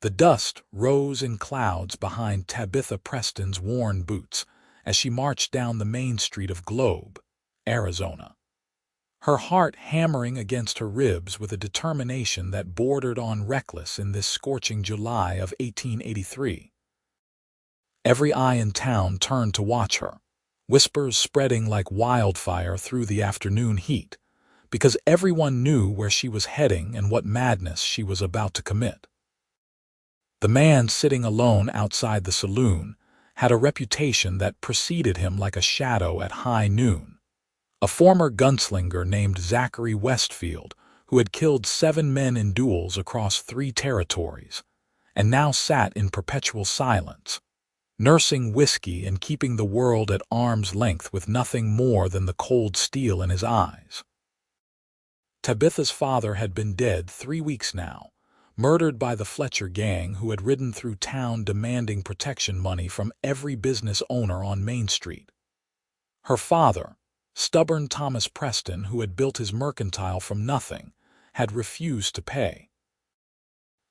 The dust rose in clouds behind Tabitha Preston's worn boots as she marched down the main street of Globe, Arizona. Her heart hammering against her ribs with a determination that bordered on reckless in this scorching July of 1883. Every eye in town turned to watch her, whispers spreading like wildfire through the afternoon heat, because everyone knew where she was heading and what madness she was about to commit. The man sitting alone outside the saloon had a reputation that preceded him like a shadow at high noon. A former gunslinger named Zachary Westfield, who had killed 7 men in duels across 3 territories, and now sat in perpetual silence, nursing whiskey and keeping the world at arm's length with nothing more than the cold steel in his eyes. Tabitha's father had been dead 3 weeks now, murdered by the Fletcher gang who had ridden through town demanding protection money from every business owner on Main Street. Her father, stubborn Thomas Preston, who had built his mercantile from nothing, had refused to pay.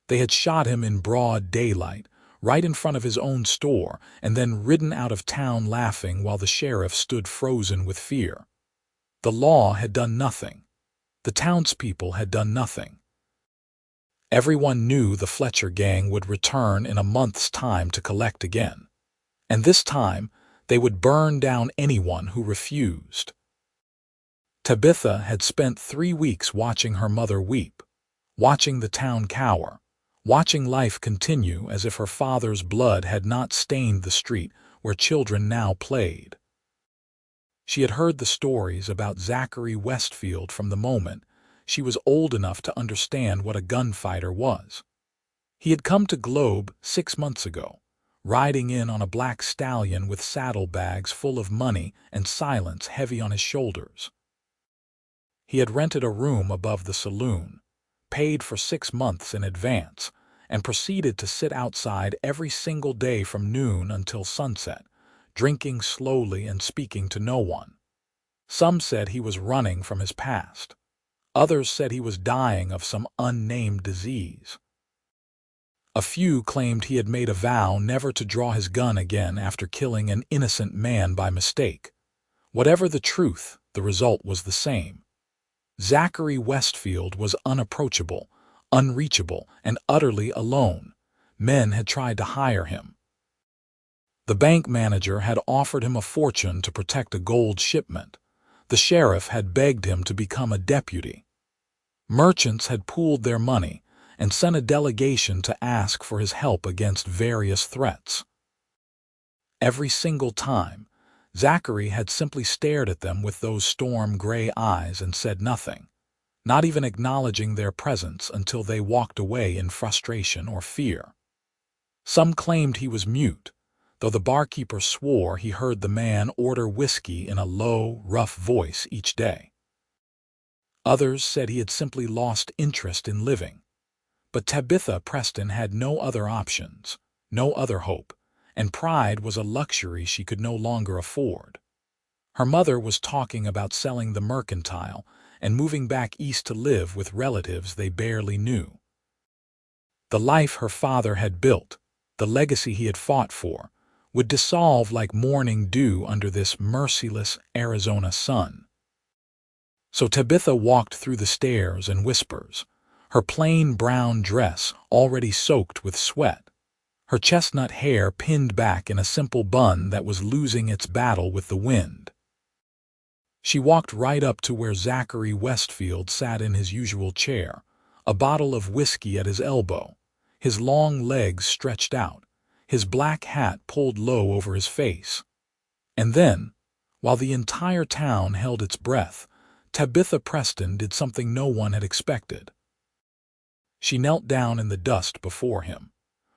They had shot him in broad daylight, right in front of his own store, and then ridden out of town laughing while the sheriff stood frozen with fear. The law had done nothing. The townspeople had done nothing. Everyone knew the Fletcher gang would return in a month's time to collect again, and this time they would burn down anyone who refused. Tabitha had spent 3 weeks watching her mother weep, watching the town cower, watching life continue as if her father's blood had not stained the street where children now played. She had heard the stories about Zachary Westfield from the moment she was old enough to understand what a gunfighter was. He had come to Globe 6 months ago, riding in on a black stallion with saddlebags full of money and silence heavy on his shoulders. He had rented a room above the saloon, paid for 6 months in advance, and proceeded to sit outside every single day from noon until sunset, drinking slowly and speaking to no one. Some said he was running from his past. Others said he was dying of some unnamed disease. A few claimed he had made a vow never to draw his gun again after killing an innocent man by mistake. Whatever the truth, the result was the same. Zachary Westfield was unapproachable, unreachable, and utterly alone. Men had tried to hire him. The bank manager had offered him a fortune to protect a gold shipment. The sheriff had begged him to become a deputy. Merchants had pooled their money and sent a delegation to ask for his help against various threats. Every single time, Zachary had simply stared at them with those storm-gray eyes and said nothing, not even acknowledging their presence until they walked away in frustration or fear. Some claimed he was mute, though the barkeeper swore he heard the man order whiskey in a low, rough voice each day. Others said he had simply lost interest in living. But Tabitha Preston had no other options, no other hope, and pride was a luxury she could no longer afford. Her mother was talking about selling the mercantile and moving back east to live with relatives they barely knew. The life her father had built, the legacy he had fought for, would dissolve like morning dew under this merciless Arizona sun. So Tabitha walked through the stairs in whispers, her plain brown dress already soaked with sweat, her chestnut hair pinned back in a simple bun that was losing its battle with the wind. She walked right up to where Zachary Westfield sat in his usual chair, a bottle of whiskey at his elbow, his long legs stretched out, his black hat pulled low over his face. And then, while the entire town held its breath, Tabitha Preston did something no one had expected. She knelt down in the dust before him,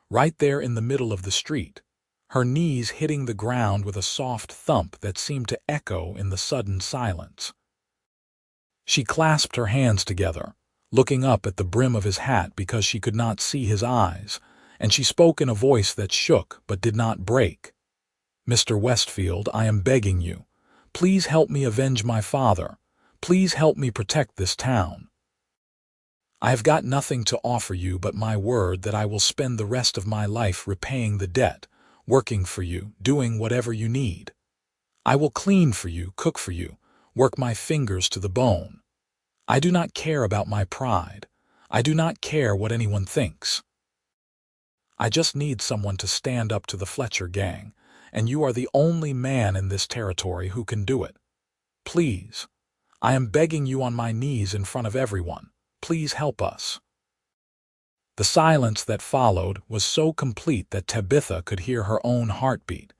right there in the middle of the street, her knees hitting the ground with a soft thump that seemed to echo in the sudden silence. She clasped her hands together, looking up at the brim of his hat because she could not see his eyes, and she spoke in a voice that shook but did not break. "Mr. Westfield, I am begging you. Please help me avenge my father. Please help me protect this town." I have got nothing to offer you but my word that I will spend the rest of my life repaying the debt, working for you, doing whatever you need. I will clean for you, cook for you, work my fingers to the bone. I do not care about my pride. I do not care what anyone thinks. I just need someone to stand up to the Fletcher gang, and you are the only man in this territory who can do it. Please, I am begging you on my knees in front of everyone. Please help us." The silence that followed was so complete that Tabitha could hear her own heartbeat,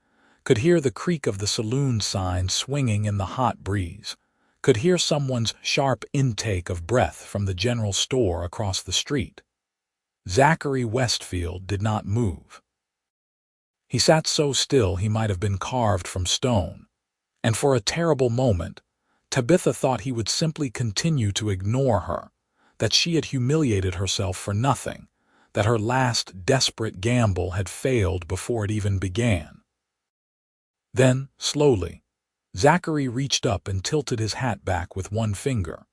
could hear the creak of the saloon sign swinging in the hot breeze, could hear someone's sharp intake of breath from the general store across the street. Zachary Westfield did not move. He sat so still he might have been carved from stone, and for a terrible moment, Tabitha thought he would simply continue to ignore her, that she had humiliated herself for nothing, that her last desperate gamble had failed before it even began. Then, slowly, Zachary reached up and tilted his hat back with one finger.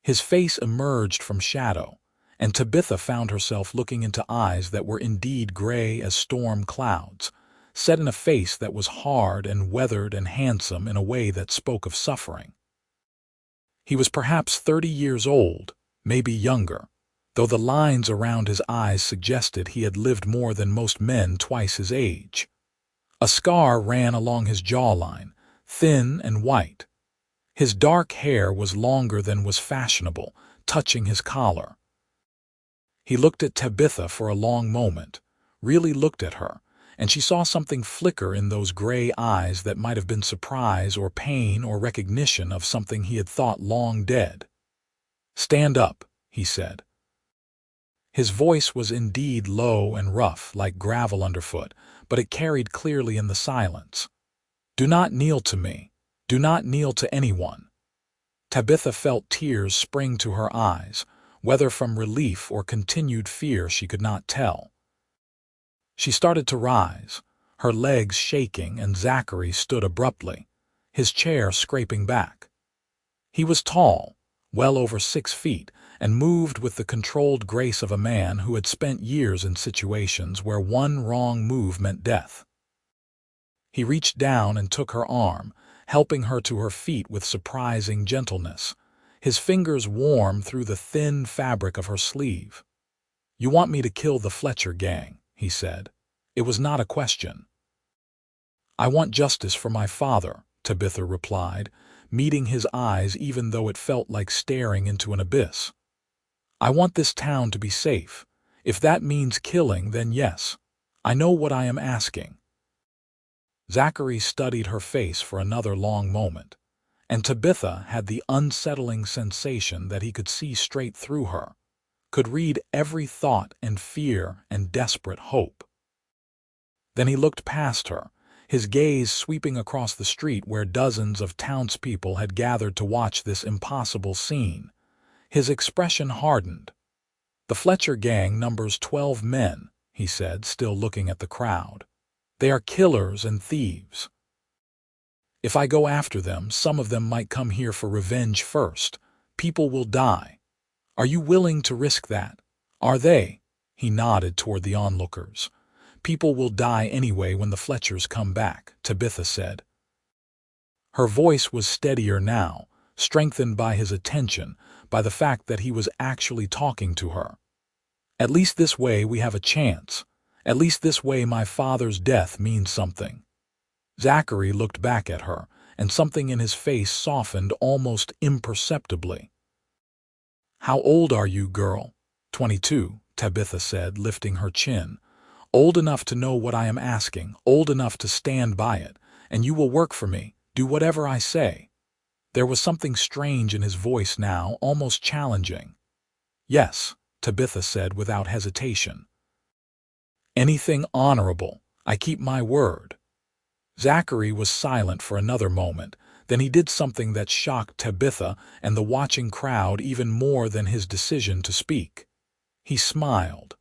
His face emerged from shadow, and Tabitha found herself looking into eyes that were indeed gray as storm clouds, set in a face that was hard and weathered and handsome in a way that spoke of suffering. He was perhaps 30 years old, maybe younger, though the lines around his eyes suggested he had lived more than most men twice his age. A scar ran along his jawline, thin and white. His dark hair was longer than was fashionable, touching his collar. He looked at Tabitha for a long moment, really looked at her, and she saw something flicker in those gray eyes that might have been surprise or pain or recognition of something he had thought long dead. "Stand up," he said. His voice was indeed low and rough, like gravel underfoot, but it carried clearly in the silence. "Do not kneel to me. Do not kneel to anyone." Tabitha felt tears spring to her eyes, whether from relief or continued fear she could not tell. She started to rise, her legs shaking, and Zachary stood abruptly, his chair scraping back. He was tall, well over 6 feet, and moved with the controlled grace of a man who had spent years in situations where one wrong move meant death. He reached down and took her arm, helping her to her feet with surprising gentleness, his fingers warm through the thin fabric of her sleeve. "You want me to kill the Fletcher gang," he said. It was not a question. "I want justice for my father," Tabitha replied, meeting his eyes even though it felt like staring into an abyss. "I want this town to be safe. If that means killing, then yes. I know what I am asking." Zachary studied her face for another long moment, and Tabitha had the unsettling sensation that he could see straight through her, could read every thought and fear and desperate hope. Then he looked past her, his gaze sweeping across the street where dozens of townspeople had gathered to watch this impossible scene. His expression hardened. "The Fletcher gang numbers 12 men," he said, still looking at the crowd. "They are killers and thieves. If I go after them, some of them might come here for revenge first. People will die. Are you willing to risk that? Are they?" He nodded toward the onlookers. "People will die anyway when the Fletchers come back," Tabitha said. Her voice was steadier now, strengthened by his attention, by the fact that he was actually talking to her. "At least this way we have a chance. At least this way my father's death means something." Zachary looked back at her, and something in his face softened almost imperceptibly. "How old are you, girl?" 22, Tabitha said, lifting her chin. "Old enough to know what I am asking, old enough to stand by it, and you will work for me, do whatever I say." There was something strange in his voice now, almost challenging. "Yes," Tabitha said without hesitation. "Anything honorable. I keep my word." Zachary was silent for another moment, then he did something that shocked Tabitha and the watching crowd even more than his decision to speak. He smiled.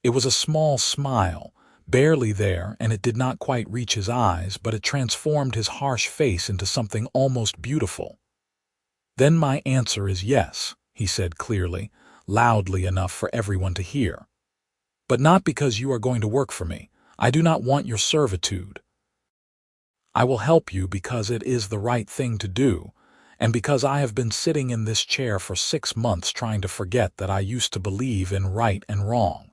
It was a small smile, barely there, and it did not quite reach his eyes, but it transformed his harsh face into something almost beautiful. "Then my answer is yes," he said clearly, loudly enough for everyone to hear. "But not because you are going to work for me. I do not want your servitude. I will help you because it is the right thing to do, and because I have been sitting in this chair for 6 months trying to forget that I used to believe in right and wrong.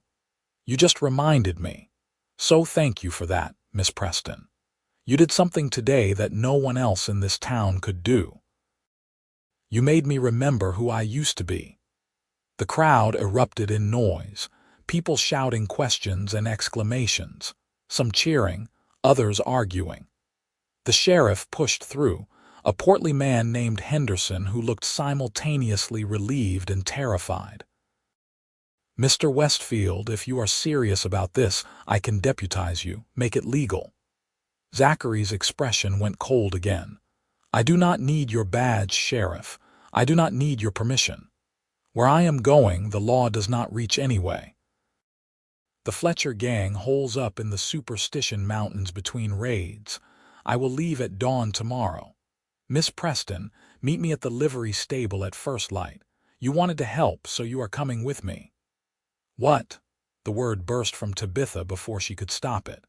You just reminded me. So thank you for that, Miss Preston. You did something today that no one else in this town could do. You made me remember who I used to be." The crowd erupted in noise, people shouting questions and exclamations, some cheering, others arguing. The sheriff pushed through, a portly man named Henderson who looked simultaneously relieved and terrified. "Mr. Westfield, if you are serious about this, I can deputize you, make it legal." Zachary's expression went cold again. "I do not need your badge, Sheriff. I do not need your permission. Where I am going, the law does not reach anyway. The Fletcher gang holes up in the Superstition Mountains between raids. I will leave at dawn tomorrow. Miss Preston, meet me at the livery stable at first light. You wanted to help, so you are coming with me." "What?" The word burst from Tabitha before she could stop it.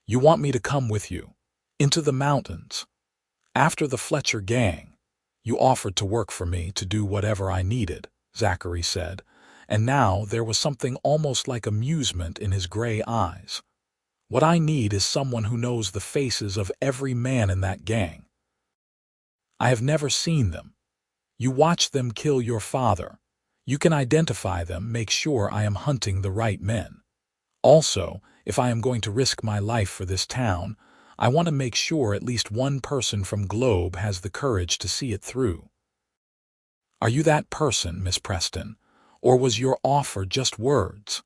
"You want me to come with you. Into the mountains. After the Fletcher gang. You offered to work for me, to do whatever I needed," Zachary said, and now there was something almost like amusement in his gray eyes. "What I need is someone who knows the faces of every man in that gang. I have never seen them. You watched them kill your father. You can identify them, make sure I am hunting the right men. Also, if I am going to risk my life for this town, I want to make sure at least one person from Globe has the courage to see it through. Are you that person, Miss Preston, or was your offer just words?"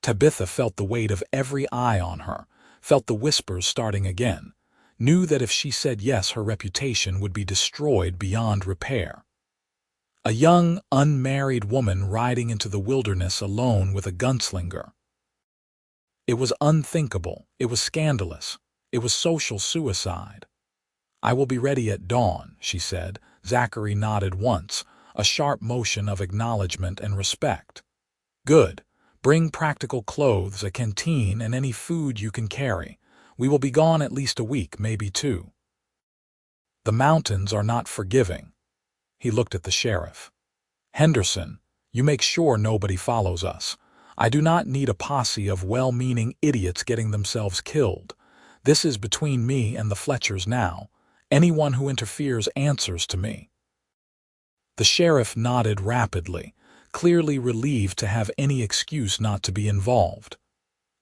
Tabitha felt the weight of every eye on her, felt the whispers starting again, knew that if she said yes, her reputation would be destroyed beyond repair. A young, unmarried woman riding into the wilderness alone with a gunslinger. It was unthinkable, it was scandalous, it was social suicide. "I will be ready at dawn," she said. Zachary nodded once, a sharp motion of acknowledgement and respect. "Good. Bring practical clothes, a canteen, and any food you can carry. We will be gone at least a week, maybe 2. The mountains are not forgiving." He looked at the sheriff. "Henderson, you make sure nobody follows us. I do not need a posse of well-meaning idiots getting themselves killed. This is between me and the Fletchers now. Anyone who interferes answers to me." The sheriff nodded rapidly, clearly relieved to have any excuse not to be involved.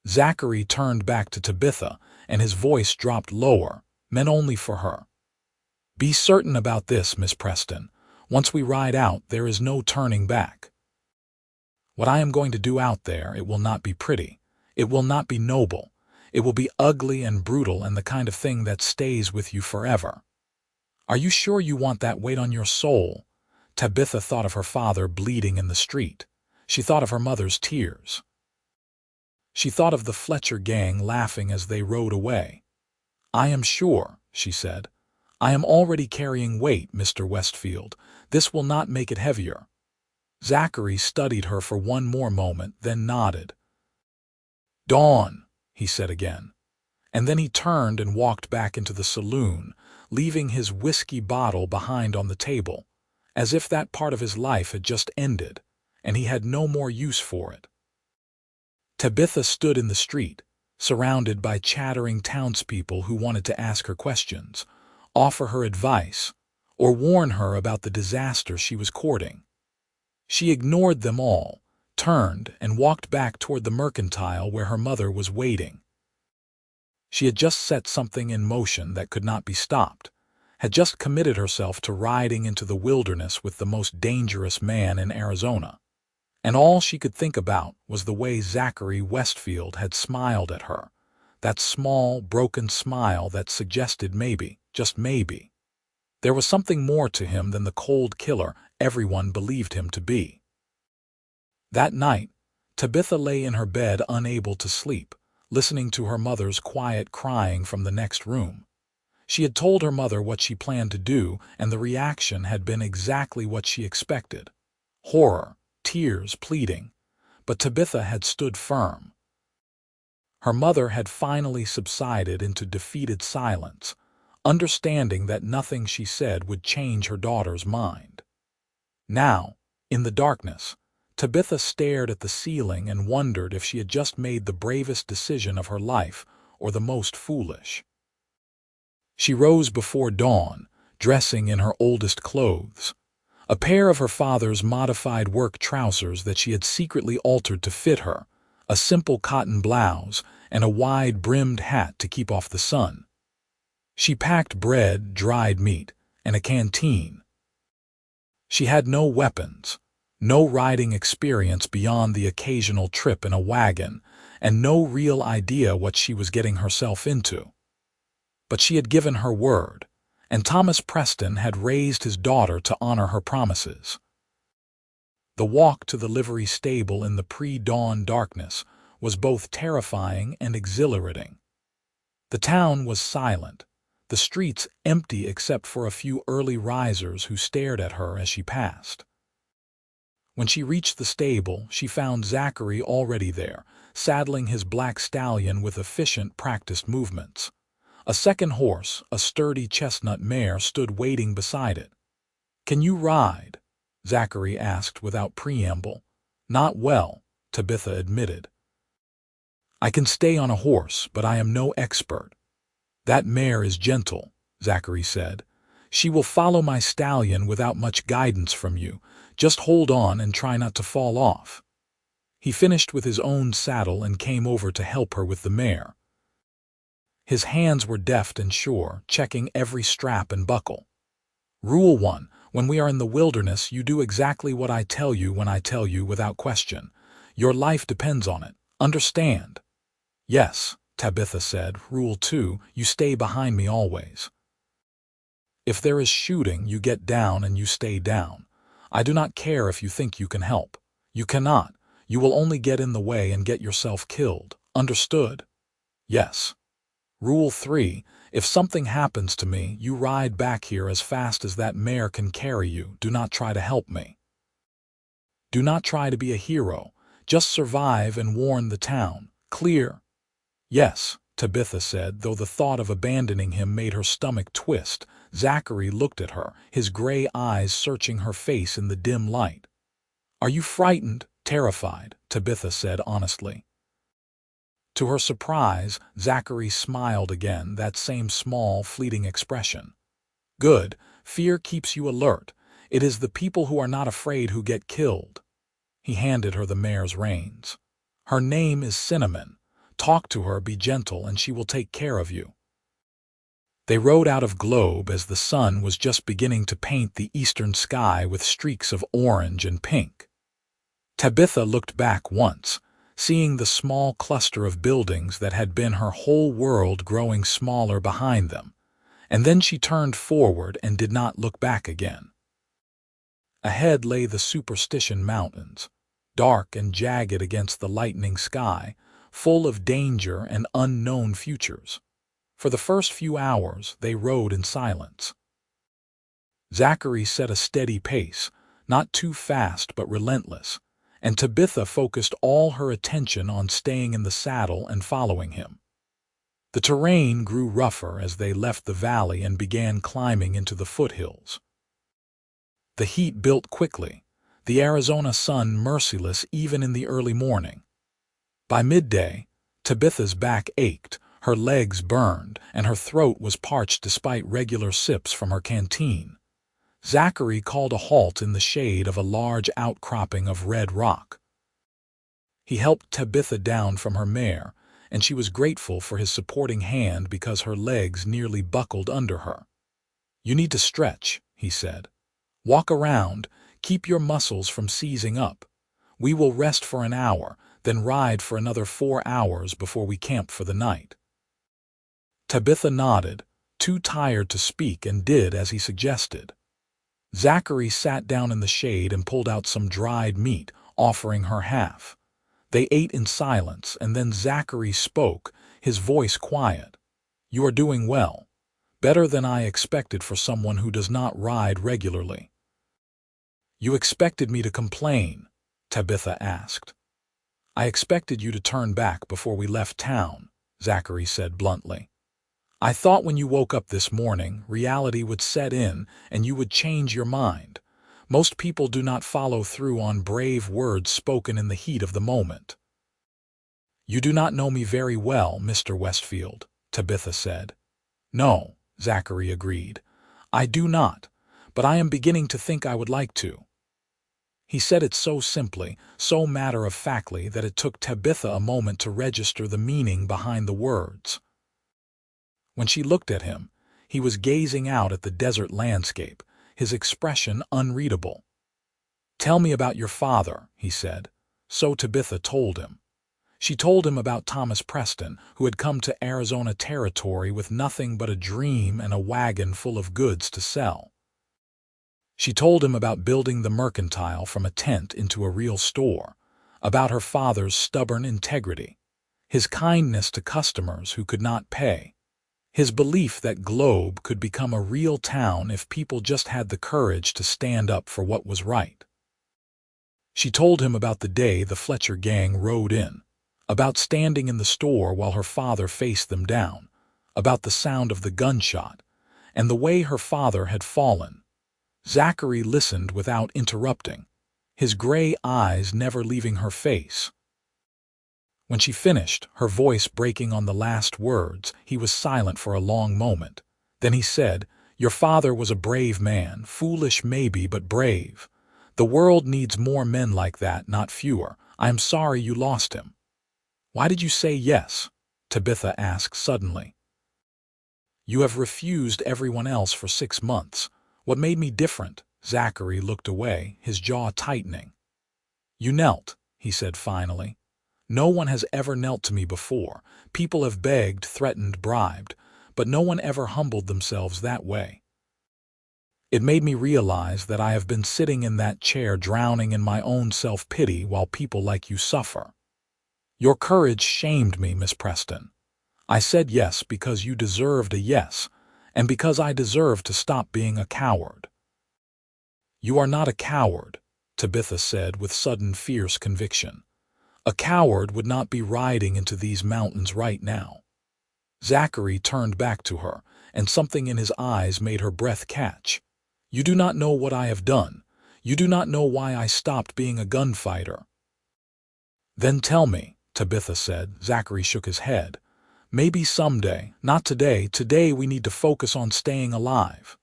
Zachary turned back to Tabitha, and his voice dropped lower, meant only for her. "Be certain about this, Miss Preston. Once we ride out, there is no turning back. What I am going to do out there, it will not be pretty. It will not be noble. It will be ugly and brutal and the kind of thing that stays with you forever. Are you sure you want that weight on your soul?" Tabitha thought of her father bleeding in the street. She thought of her mother's tears. She thought of the Fletcher gang laughing as they rode away. "I am sure," she said. "I am already carrying weight, Mr. Westfield. This will not make it heavier." Zachary studied her for one more moment, then nodded. "Dawn," he said again. And then he turned and walked back into the saloon, leaving his whiskey bottle behind on the table, as if that part of his life had just ended, and he had no more use for it. Tabitha stood in the street, surrounded by chattering townspeople who wanted to ask her questions, offer her advice, or warn her about the disaster she was courting. She ignored them all, turned, and walked back toward the mercantile where her mother was waiting. She had just set something in motion that could not be stopped, had just committed herself to riding into the wilderness with the most dangerous man in Arizona. And all she could think about was the way Zachary Westfield had smiled at her, that small, broken smile that suggested maybe, just maybe, there was something more to him than the cold killer everyone believed him to be. That night, Tabitha lay in her bed unable to sleep, listening to her mother's quiet crying from the next room. She had told her mother what she planned to do, and the reaction had been exactly what she expected. Horror, tears, pleading. But Tabitha had stood firm. Her mother had finally subsided into defeated silence, understanding that nothing she said would change her daughter's mind. Now, in the darkness, Tabitha stared at the ceiling and wondered if she had just made the bravest decision of her life or the most foolish. She rose before dawn, dressing in her oldest clothes, a pair of her father's modified work trousers that she had secretly altered to fit her, a simple cotton blouse, and a wide-brimmed hat to keep off the sun. She packed bread, dried meat, and a canteen. She had no weapons, no riding experience beyond the occasional trip in a wagon, and no real idea what she was getting herself into. But she had given her word, and Thomas Preston had raised his daughter to honor her promises. The walk to the livery stable in the pre-dawn darkness was both terrifying and exhilarating. The town was silent, the streets empty except for a few early risers who stared at her as she passed. When she reached the stable, she found Zachary already there, saddling his black stallion with efficient, practiced movements. A second horse, a sturdy chestnut mare, stood waiting beside it. "Can you ride?" Zachary asked without preamble. "Not well," Tabitha admitted. "I can stay on a horse, but I am no expert." "That mare is gentle," Zachary said. "She will follow my stallion without much guidance from you. Just hold on and try not to fall off." He finished with his own saddle and came over to help her with the mare. His hands were deft and sure, checking every strap and buckle. "Rule 1. When we are in the wilderness, you do exactly what I tell you when I tell you without question. Your life depends on it. Understand?" "Yes," Tabitha said. "Rule 2. You stay behind me always. If there is shooting, you get down and you stay down. I do not care if you think you can help. You cannot. You will only get in the way and get yourself killed. Understood?" "Yes." "Rule 3. If something happens to me, you ride back here as fast as that mare can carry you. Do not try to help me. Do not try to be a hero. Just survive and warn the town. Clear?" "Yes," Tabitha said, though the thought of abandoning him made her stomach twist. Zachary looked at her, his gray eyes searching her face in the dim light. "Are you frightened?" "Terrified," Tabitha said honestly. To her surprise, Zachary smiled again, that same small, fleeting expression. "Good. Fear keeps you alert. It is the people who are not afraid who get killed." He handed her the mare's reins. "Her name is Cinnamon. Talk to her, be gentle, and she will take care of you." They rode out of Globe as the sun was just beginning to paint the eastern sky with streaks of orange and pink. Tabitha looked back once, seeing the small cluster of buildings that had been her whole world growing smaller behind them, and then she turned forward and did not look back again. Ahead lay the Superstition Mountains, dark and jagged against the lightening sky, full of danger and unknown futures. For the first few hours, they rode in silence. Zachary set a steady pace, not too fast but relentless, and Tabitha focused all her attention on staying in the saddle and following him. The terrain grew rougher as they left the valley and began climbing into the foothills. The heat built quickly, the Arizona sun merciless even in the early morning. By midday, Tabitha's back ached, her legs burned, and her throat was parched despite regular sips from her canteen. Zachary called a halt in the shade of a large outcropping of red rock. He helped Tabitha down from her mare, and she was grateful for his supporting hand because her legs nearly buckled under her. "You need to stretch," he said. "Walk around, keep your muscles from seizing up. We will rest for an hour, then ride for another 4 hours before we camp for the night." Tabitha nodded, too tired to speak, and did as he suggested. Zachary sat down in the shade and pulled out some dried meat, offering her half. They ate in silence, and then Zachary spoke, his voice quiet. "You are doing well. Better than I expected for someone who does not ride regularly. You expected me to complain? Tabitha asked. I expected you to turn back before we left town, Zachary said bluntly. I thought when you woke up this morning, reality would set in and you would change your mind. Most people do not follow through on brave words spoken in the heat of the moment. You do not know me very well, Mr. Westfield, Tabitha said. No, Zachary agreed. I do not, but I am beginning to think I would like to. He said it so simply, so matter-of-factly, that it took Tabitha a moment to register the meaning behind the words. When she looked at him, he was gazing out at the desert landscape, his expression unreadable. Tell me about your father, he said. So Tabitha told him. She told him about Thomas Preston, who had come to Arizona territory with nothing but a dream and a wagon full of goods to sell. She told him about building the mercantile from a tent into a real store, about her father's stubborn integrity, his kindness to customers who could not pay, his belief that Globe could become a real town if people just had the courage to stand up for what was right. She told him about the day the Fletcher gang rode in, about standing in the store while her father faced them down, about the sound of the gunshot, and the way her father had fallen. Zachary listened without interrupting, his gray eyes never leaving her face. When she finished, her voice breaking on the last words, he was silent for a long moment. Then he said, "Your father was a brave man, foolish maybe, but brave. The world needs more men like that, not fewer. I am sorry you lost him." "Why did you say yes?" Tabitha asked suddenly. "You have refused everyone else for 6 months. What made me different?" Zachary looked away, his jaw tightening. "You knelt," he said finally. "No one has ever knelt to me before. People have begged, threatened, bribed, but no one ever humbled themselves that way. It made me realize that I have been sitting in that chair drowning in my own self-pity while people like you suffer. Your courage shamed me, Miss Preston. I said yes because you deserved a yes, and because I deserved to stop being a coward." "You are not a coward," Tabitha said with sudden fierce conviction. "A coward would not be riding into these mountains right now." Zachary turned back to her, and something in his eyes made her breath catch. "You do not know what I have done. You do not know why I stopped being a gunfighter." "Then tell me," Tabitha said. Zachary shook his head. "Maybe someday, not today. Today we need to focus on staying alive."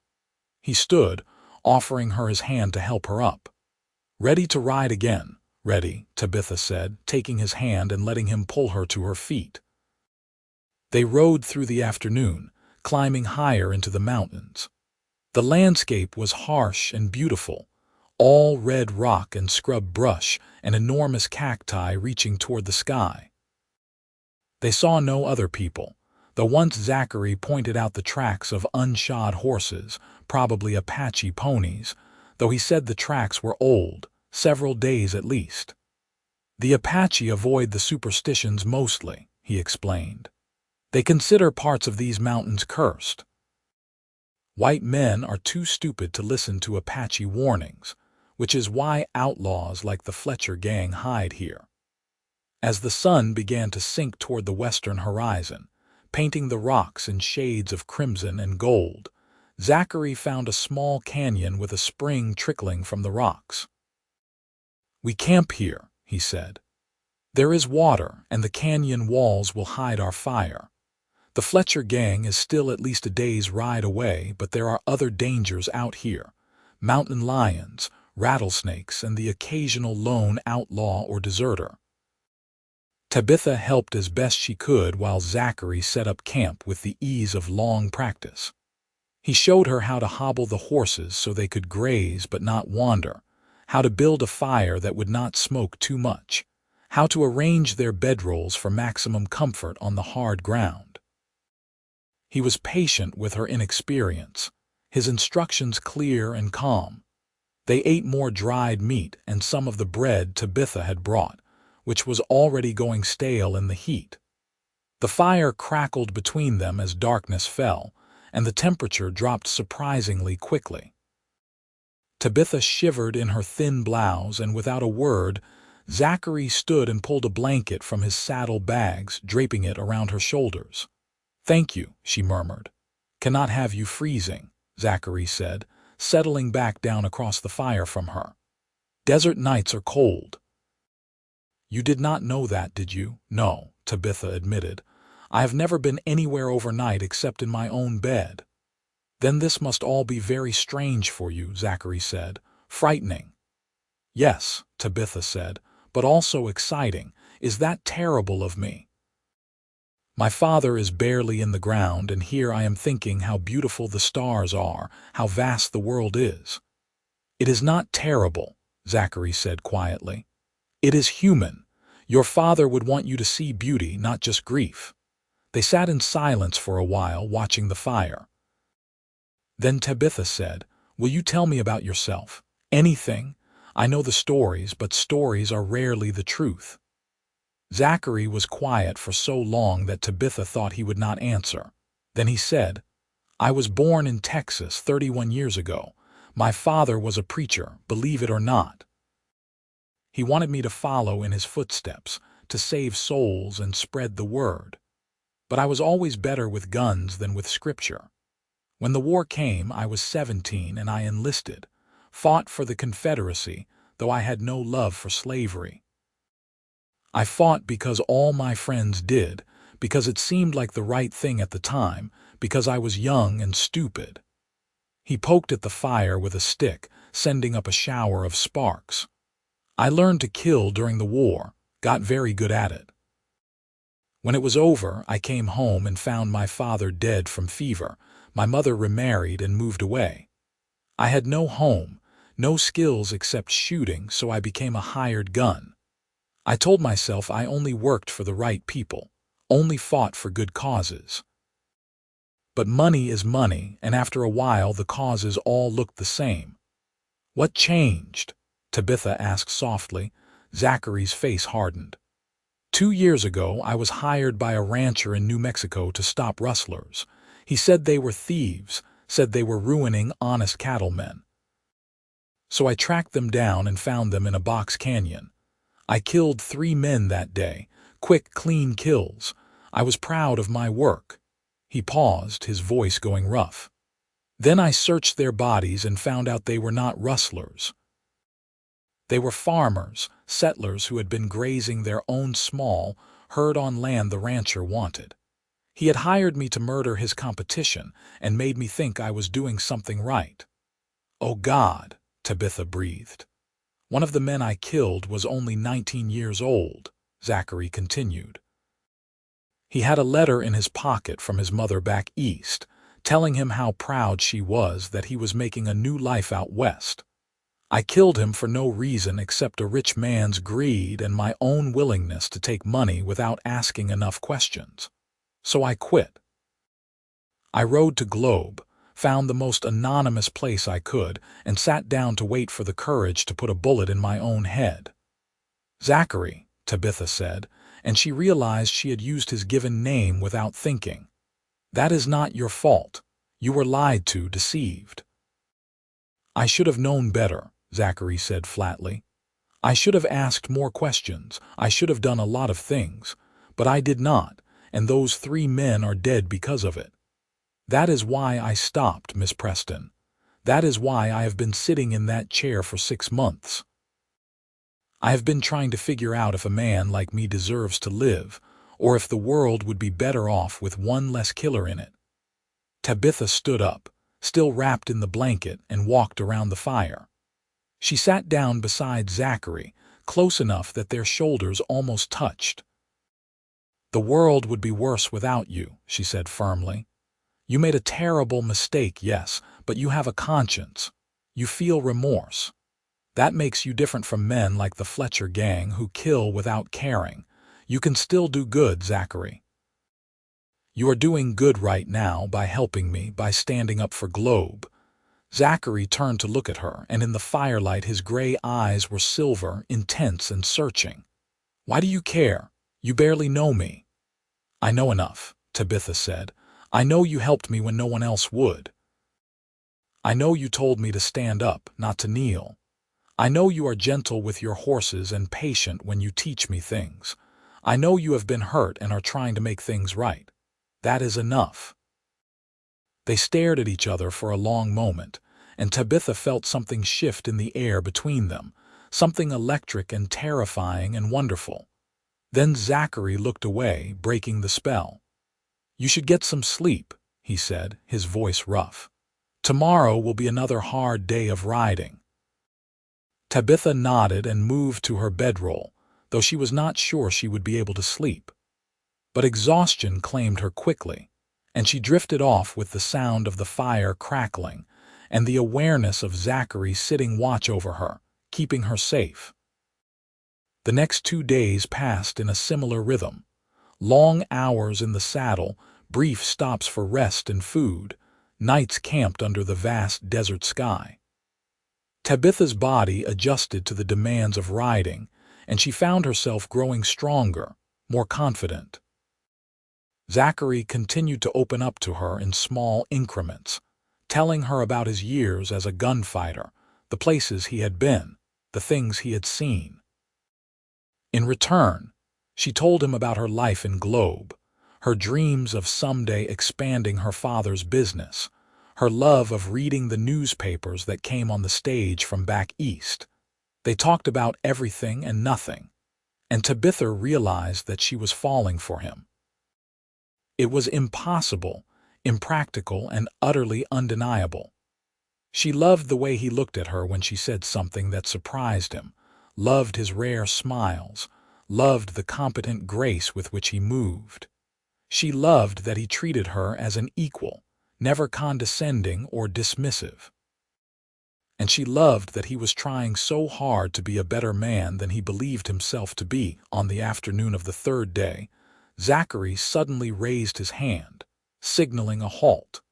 He stood, offering her his hand to help her up. "Ready to ride again?" "Ready," Tabitha said, taking his hand and letting him pull her to her feet. They rode through the afternoon, climbing higher into the mountains. The landscape was harsh and beautiful, all red rock and scrub brush and enormous cacti reaching toward the sky. They saw no other people, though once Zachary pointed out the tracks of unshod horses, probably Apache ponies, though he said the tracks were old, several days at least. "The Apache avoid the superstitions mostly," he explained. "They consider parts of these mountains cursed. White men are too stupid to listen to Apache warnings, which is why outlaws like the Fletcher gang hide here." As the sun began to sink toward the western horizon, painting the rocks in shades of crimson and gold, Zachary found a small canyon with a spring trickling from the rocks. "We camp here," he said. "There is water, and the canyon walls will hide our fire. The Fletcher gang is still at least a day's ride away, but there are other dangers out here: mountain lions, rattlesnakes, and the occasional lone outlaw or deserter." Tabitha helped as best she could while Zachary set up camp with the ease of long practice. He showed her how to hobble the horses so they could graze but not wander, how to build a fire that would not smoke too much, how to arrange their bedrolls for maximum comfort on the hard ground. He was patient with her inexperience, his instructions clear and calm. They ate more dried meat and some of the bread Tabitha had brought, which was already going stale in the heat. The fire crackled between them as darkness fell, and the temperature dropped surprisingly quickly. Tabitha shivered in her thin blouse, and without a word, Zachary stood and pulled a blanket from his saddle bags, draping it around her shoulders. "Thank you," she murmured. "Cannot have you freezing," Zachary said, settling back down across the fire from her. "Desert nights are cold." "You did not know that, did you?" "No," Tabitha admitted. "I have never been anywhere overnight except in my own bed." "Then this must all be very strange for you," Zachary said. "Frightening." "Yes," Tabitha said, "but also exciting. Is that terrible of me? My father is barely in the ground, and here I am thinking how beautiful the stars are, how vast the world is." "It is not terrible," Zachary said quietly. "It is human. Your father would want you to see beauty, not just grief." They sat in silence for a while, watching the fire. Then Tabitha said, "Will you tell me about yourself? Anything? I know the stories, but stories are rarely the truth." Zachary was quiet for so long that Tabitha thought he would not answer. Then he said, "I was born in Texas 31 years ago. My father was a preacher, believe it or not. He wanted me to follow in his footsteps, to save souls and spread the word. But I was always better with guns than with scripture. When the war came, I was 17 and I enlisted, fought for the Confederacy, though I had no love for slavery. I fought because all my friends did, because it seemed like the right thing at the time, because I was young and stupid." He poked at the fire with a stick, sending up a shower of sparks. "I learned to kill during the war, got very good at it. When it was over, I came home and found my father dead from fever. My mother remarried and moved away. I had no home, no skills except shooting, so I became a hired gun. I told myself I only worked for the right people, only fought for good causes. But money is money, and after a while the causes all looked the same." "What changed?" Tabitha asked softly. Zachary's face hardened. 2 years ago, I was hired by a rancher in New Mexico to stop rustlers. He said they were thieves, said they were ruining honest cattlemen. So I tracked them down and found them in a box canyon. I killed 3 men that day, quick, clean kills. I was proud of my work." He paused, his voice going rough. "Then I searched their bodies and found out they were not rustlers. They were farmers, settlers who had been grazing their own small herd on land the rancher wanted. He had hired me to murder his competition and made me think I was doing something right." "Oh God," Tabitha breathed. "One of the men I killed was only 19 years old," Zachary continued. "He had a letter in his pocket from his mother back east, telling him how proud she was that he was making a new life out west. I killed him for no reason except a rich man's greed and my own willingness to take money without asking enough questions. So I quit. I rode to Globe, found the most anonymous place I could, and sat down to wait for the courage to put a bullet in my own head." "Zachary," Tabitha said, and she realized she had used his given name without thinking. "That is not your fault. You were lied to, deceived." "I should have known better," Zachary said flatly. "I should have asked more questions. I should have done a lot of things. But I did not, and those 3 men are dead because of it. That is why I stopped, Miss Preston. That is why I have been sitting in that chair for 6 months. I have been trying to figure out if a man like me deserves to live, or if the world would be better off with one less killer in it." Tabitha stood up, still wrapped in the blanket, and walked around the fire. She sat down beside Zachary, close enough that their shoulders almost touched. "The world would be worse without you," she said firmly. "You made a terrible mistake, yes, but you have a conscience. You feel remorse. That makes you different from men like the Fletcher gang who kill without caring. You can still do good, Zachary. You are doing good right now by helping me, by standing up for Globe." Zachary turned to look at her, and in the firelight his gray eyes were silver, intense and searching. "Why do you care? You barely know me." "I know enough," Tabitha said. I know you helped me when no one else would. I know you told me to stand up, not to kneel. I know you are gentle with your horses and patient when you teach me things. I know you have been hurt and are trying to make things right. That is enough." They stared at each other for a long moment, and Tabitha felt something shift in the air between them, something electric and terrifying and wonderful. Then Zachary looked away, breaking the spell. "You should get some sleep," he said, his voice rough. "Tomorrow will be another hard day of riding." Tabitha nodded and moved to her bedroll, though she was not sure she would be able to sleep. But exhaustion claimed her quickly, and she drifted off with the sound of the fire crackling and the awareness of Zachary sitting watch over her, keeping her safe. The next 2 days passed in a similar rhythm. Long hours in the saddle, brief stops for rest and food, nights camped under the vast desert sky. Tabitha's body adjusted to the demands of riding, and she found herself growing stronger, more confident. Zachary continued to open up to her in small increments, telling her about his years as a gunfighter, the places he had been, the things he had seen. In return, she told him about her life in Globe, her dreams of someday expanding her father's business, her love of reading the newspapers that came on the stage from back east. They talked about everything and nothing, and Tabitha realized that she was falling for him. It was impossible, impractical, and utterly undeniable. She loved the way he looked at her when she said something that surprised him, loved his rare smiles, loved the competent grace with which he moved. She loved that he treated her as an equal, never condescending or dismissive. And she loved that he was trying so hard to be a better man than he believed himself to be. On the afternoon of the 3rd day, Zachary suddenly raised his hand, signaling a halt.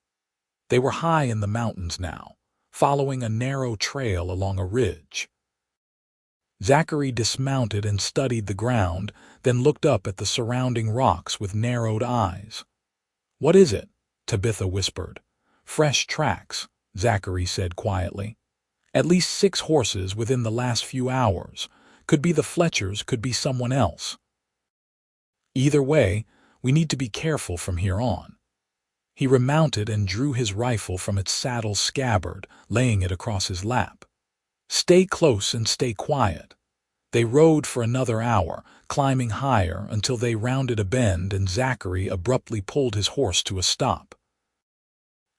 They were high in the mountains now, following a narrow trail along a ridge. Zachary dismounted and studied the ground, then looked up at the surrounding rocks with narrowed eyes. "What is it?" Tabitha whispered. "Fresh tracks," Zachary said quietly. "At least 6 horses within the last few hours. Could be the Fletchers, could be someone else. Either way, we need to be careful from here on." He remounted and drew his rifle from its saddle scabbard, laying it across his lap. "Stay close and stay quiet." They rode for another hour, climbing higher until they rounded a bend and Zachary abruptly pulled his horse to a stop.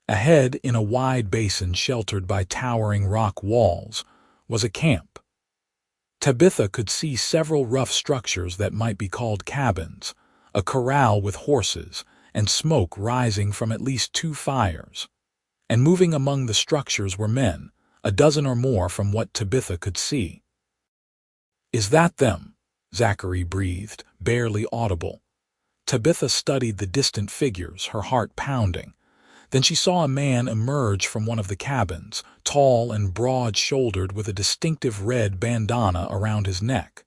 Ahead, in a wide basin sheltered by towering rock walls, was a camp. Tabitha could see several rough structures that might be called cabins, a corral with horses, and smoke rising from at least 2 fires. And moving among the structures were men, a dozen or more from what Tabitha could see. "Is that them?" Zachary breathed, barely audible. Tabitha studied the distant figures, her heart pounding. Then she saw a man emerge from one of the cabins, tall and broad-shouldered with a distinctive red bandana around his neck.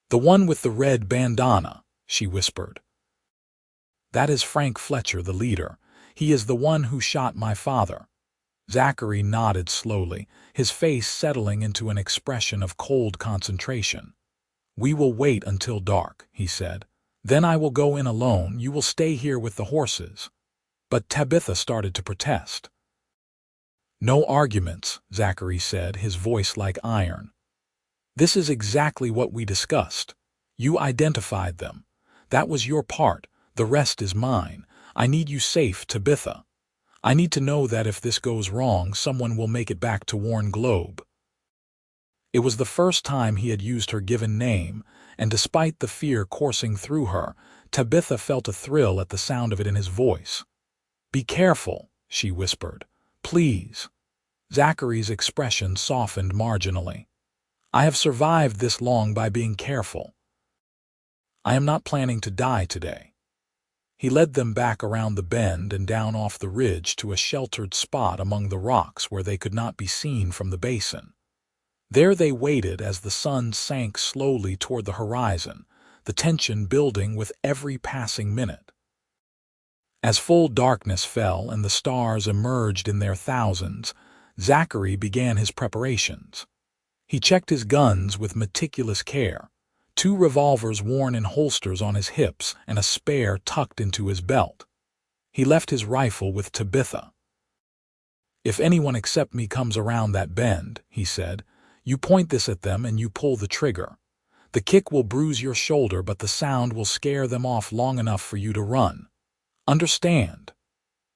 "The one with the red bandana," she whispered. "That is Frank Fletcher, the leader. He is the one who shot my father." Zachary nodded slowly, his face settling into an expression of cold concentration. "We will wait until dark," he said. "Then I will go in alone. You will stay here with the horses." But Tabitha started to protest. "No arguments," Zachary said, his voice like iron. "This is exactly what we discussed. You identified them. That was your part. The rest is mine. I need you safe, Tabitha. I need to know that if this goes wrong, someone will make it back to Warren Globe." It was the first time he had used her given name, and despite the fear coursing through her, Tabitha felt a thrill at the sound of it in his voice. "Be careful," she whispered. "Please." Zachary's expression softened marginally. "I have survived this long by being careful. I am not planning to die today." He led them back around the bend and down off the ridge to a sheltered spot among the rocks where they could not be seen from the basin. There they waited as the sun sank slowly toward the horizon, the tension building with every passing minute. As full darkness fell and the stars emerged in their thousands, Zachary began his preparations. He checked his guns with meticulous care, 2 revolvers worn in holsters on his hips and a spare tucked into his belt. He left his rifle with Tabitha. "If anyone except me comes around that bend," he said, "you point this at them and you pull the trigger. The kick will bruise your shoulder, but the sound will scare them off long enough for you to run. Understand?"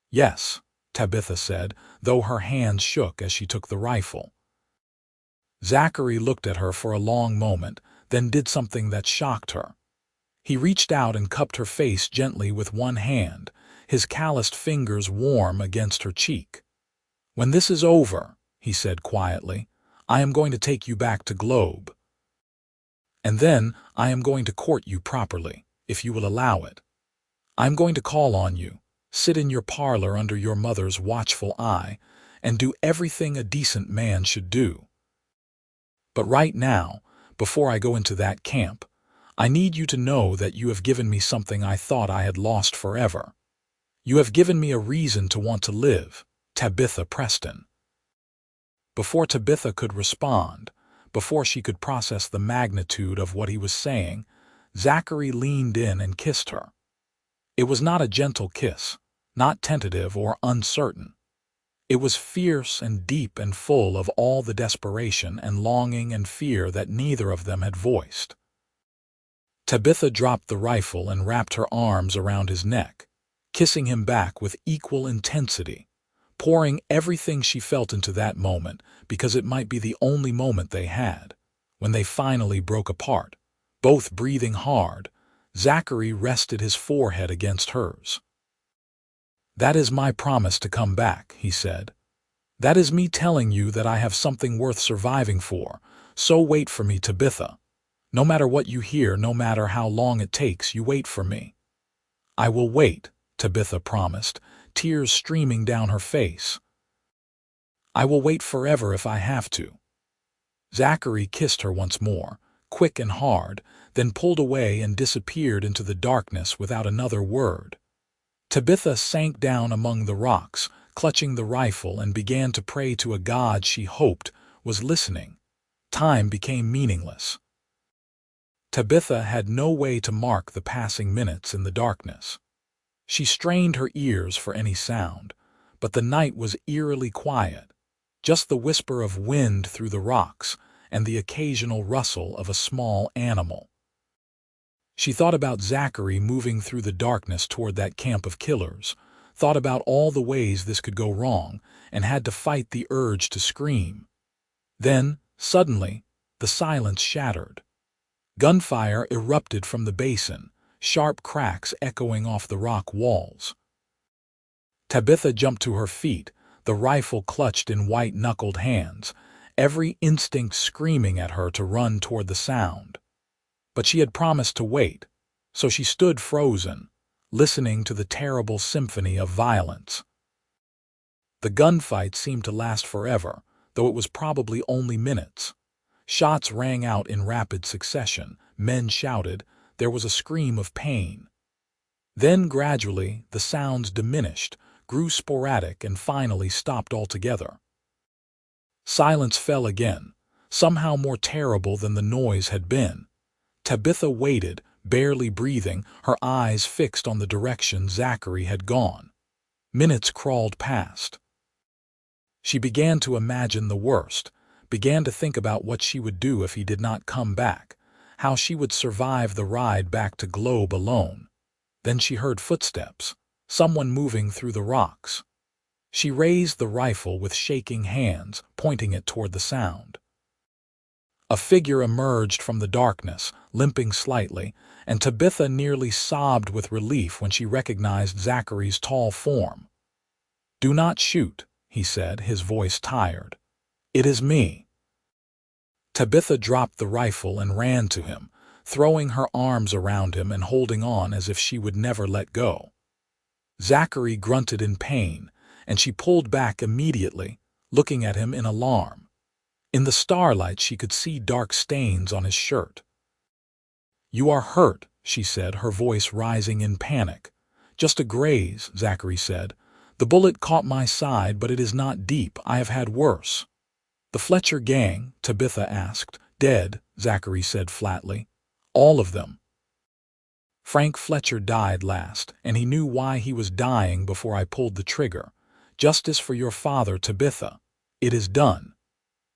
"Yes," Tabitha said, though her hands shook as she took the rifle. Zachary looked at her for a long moment, then did something that shocked her. He reached out and cupped her face gently with one hand, his calloused fingers warm against her cheek. "When this is over," he said quietly, "I am going to take you back to Globe. And then I am going to court you properly, if you will allow it. I am going to call on you, sit in your parlor under your mother's watchful eye, and do everything a decent man should do. But right now, before I go into that camp, I need you to know that you have given me something I thought I had lost forever. You have given me a reason to want to live, Tabitha Preston." Before Tabitha could respond, before she could process the magnitude of what he was saying, Zachary leaned in and kissed her. It was not a gentle kiss, not tentative or uncertain. It was fierce and deep and full of all the desperation and longing and fear that neither of them had voiced. Tabitha dropped the rifle and wrapped her arms around his neck, kissing him back with equal intensity, pouring everything she felt into that moment because it might be the only moment they had. When they finally broke apart, both breathing hard, Zachary rested his forehead against hers. "That is my promise to come back," he said. "That is me telling you that I have something worth surviving for, so wait for me, Tabitha. No matter what you hear, no matter how long it takes, you wait for me." "I will wait," Tabitha promised, tears streaming down her face. "I will wait forever if I have to." Zachary kissed her once more, quick and hard, then pulled away and disappeared into the darkness without another word. Tabitha sank down among the rocks, clutching the rifle, and began to pray to a God she hoped was listening. Time became meaningless. Tabitha had no way to mark the passing minutes in the darkness. She strained her ears for any sound, but the night was eerily quiet, just the whisper of wind through the rocks and the occasional rustle of a small animal. She thought about Zachary moving through the darkness toward that camp of killers, thought about all the ways this could go wrong, and had to fight the urge to scream. Then, suddenly, the silence shattered. Gunfire erupted from the basin, sharp cracks echoing off the rock walls. Tabitha jumped to her feet, the rifle clutched in white-knuckled hands, every instinct screaming at her to run toward the sound. But she had promised to wait, so she stood frozen, listening to the terrible symphony of violence. The gunfight seemed to last forever, though it was probably only minutes. Shots rang out in rapid succession, men shouted, there was a scream of pain. Then gradually the sounds diminished, grew sporadic, and finally stopped altogether. Silence fell again, somehow more terrible than the noise had been. Tabitha waited, barely breathing, her eyes fixed on the direction Zachary had gone. Minutes crawled past. She began to imagine the worst, began to think about what she would do if he did not come back, how she would survive the ride back to Globe alone. Then she heard footsteps, someone moving through the rocks. She raised the rifle with shaking hands, pointing it toward the sound. A figure emerged from the darkness, limping slightly, and Tabitha nearly sobbed with relief when she recognized Zachary's tall form. "Do not shoot," he said, his voice tired. "It is me." Tabitha dropped the rifle and ran to him, throwing her arms around him and holding on as if she would never let go. Zachary grunted in pain, and she pulled back immediately, looking at him in alarm. In the starlight she could see dark stains on his shirt. "You are hurt," she said, her voice rising in panic. Just a graze, Zachary said. The bullet caught my side, but it is not deep. I have had worse. The Fletcher gang, Tabitha asked. Dead, Zachary said flatly. All of them. Frank Fletcher died last, and he knew why he was dying before I pulled the trigger. Justice for your father, Tabitha. It is done.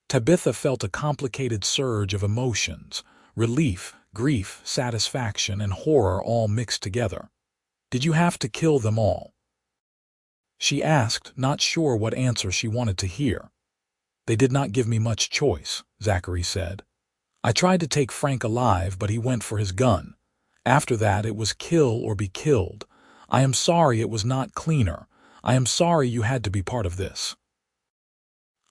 Tabitha felt a complicated surge of emotions, relief, grief, satisfaction, and horror all mixed together. Did you have to kill them all? She asked, not sure what answer she wanted to hear. They did not give me much choice, Zachary said. I tried to take Frank alive, but he went for his gun. After that, it was kill or be killed. I am sorry it was not cleaner. I am sorry you had to be part of this.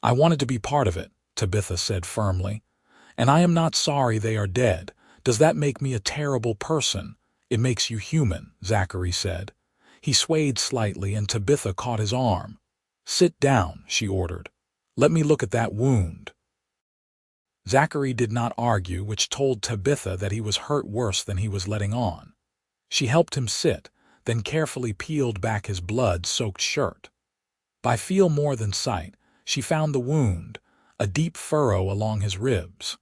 I wanted to be part of it, Tabitha said firmly. And I am not sorry they are dead. Does that make me a terrible person? It makes you human, Zachary said. He swayed slightly and Tabitha caught his arm. Sit down, she ordered. Let me look at that wound. Zachary did not argue, which told Tabitha that he was hurt worse than he was letting on. She helped him sit, then carefully peeled back his blood-soaked shirt. By feel more than sight, she found the wound, a deep furrow along his ribs.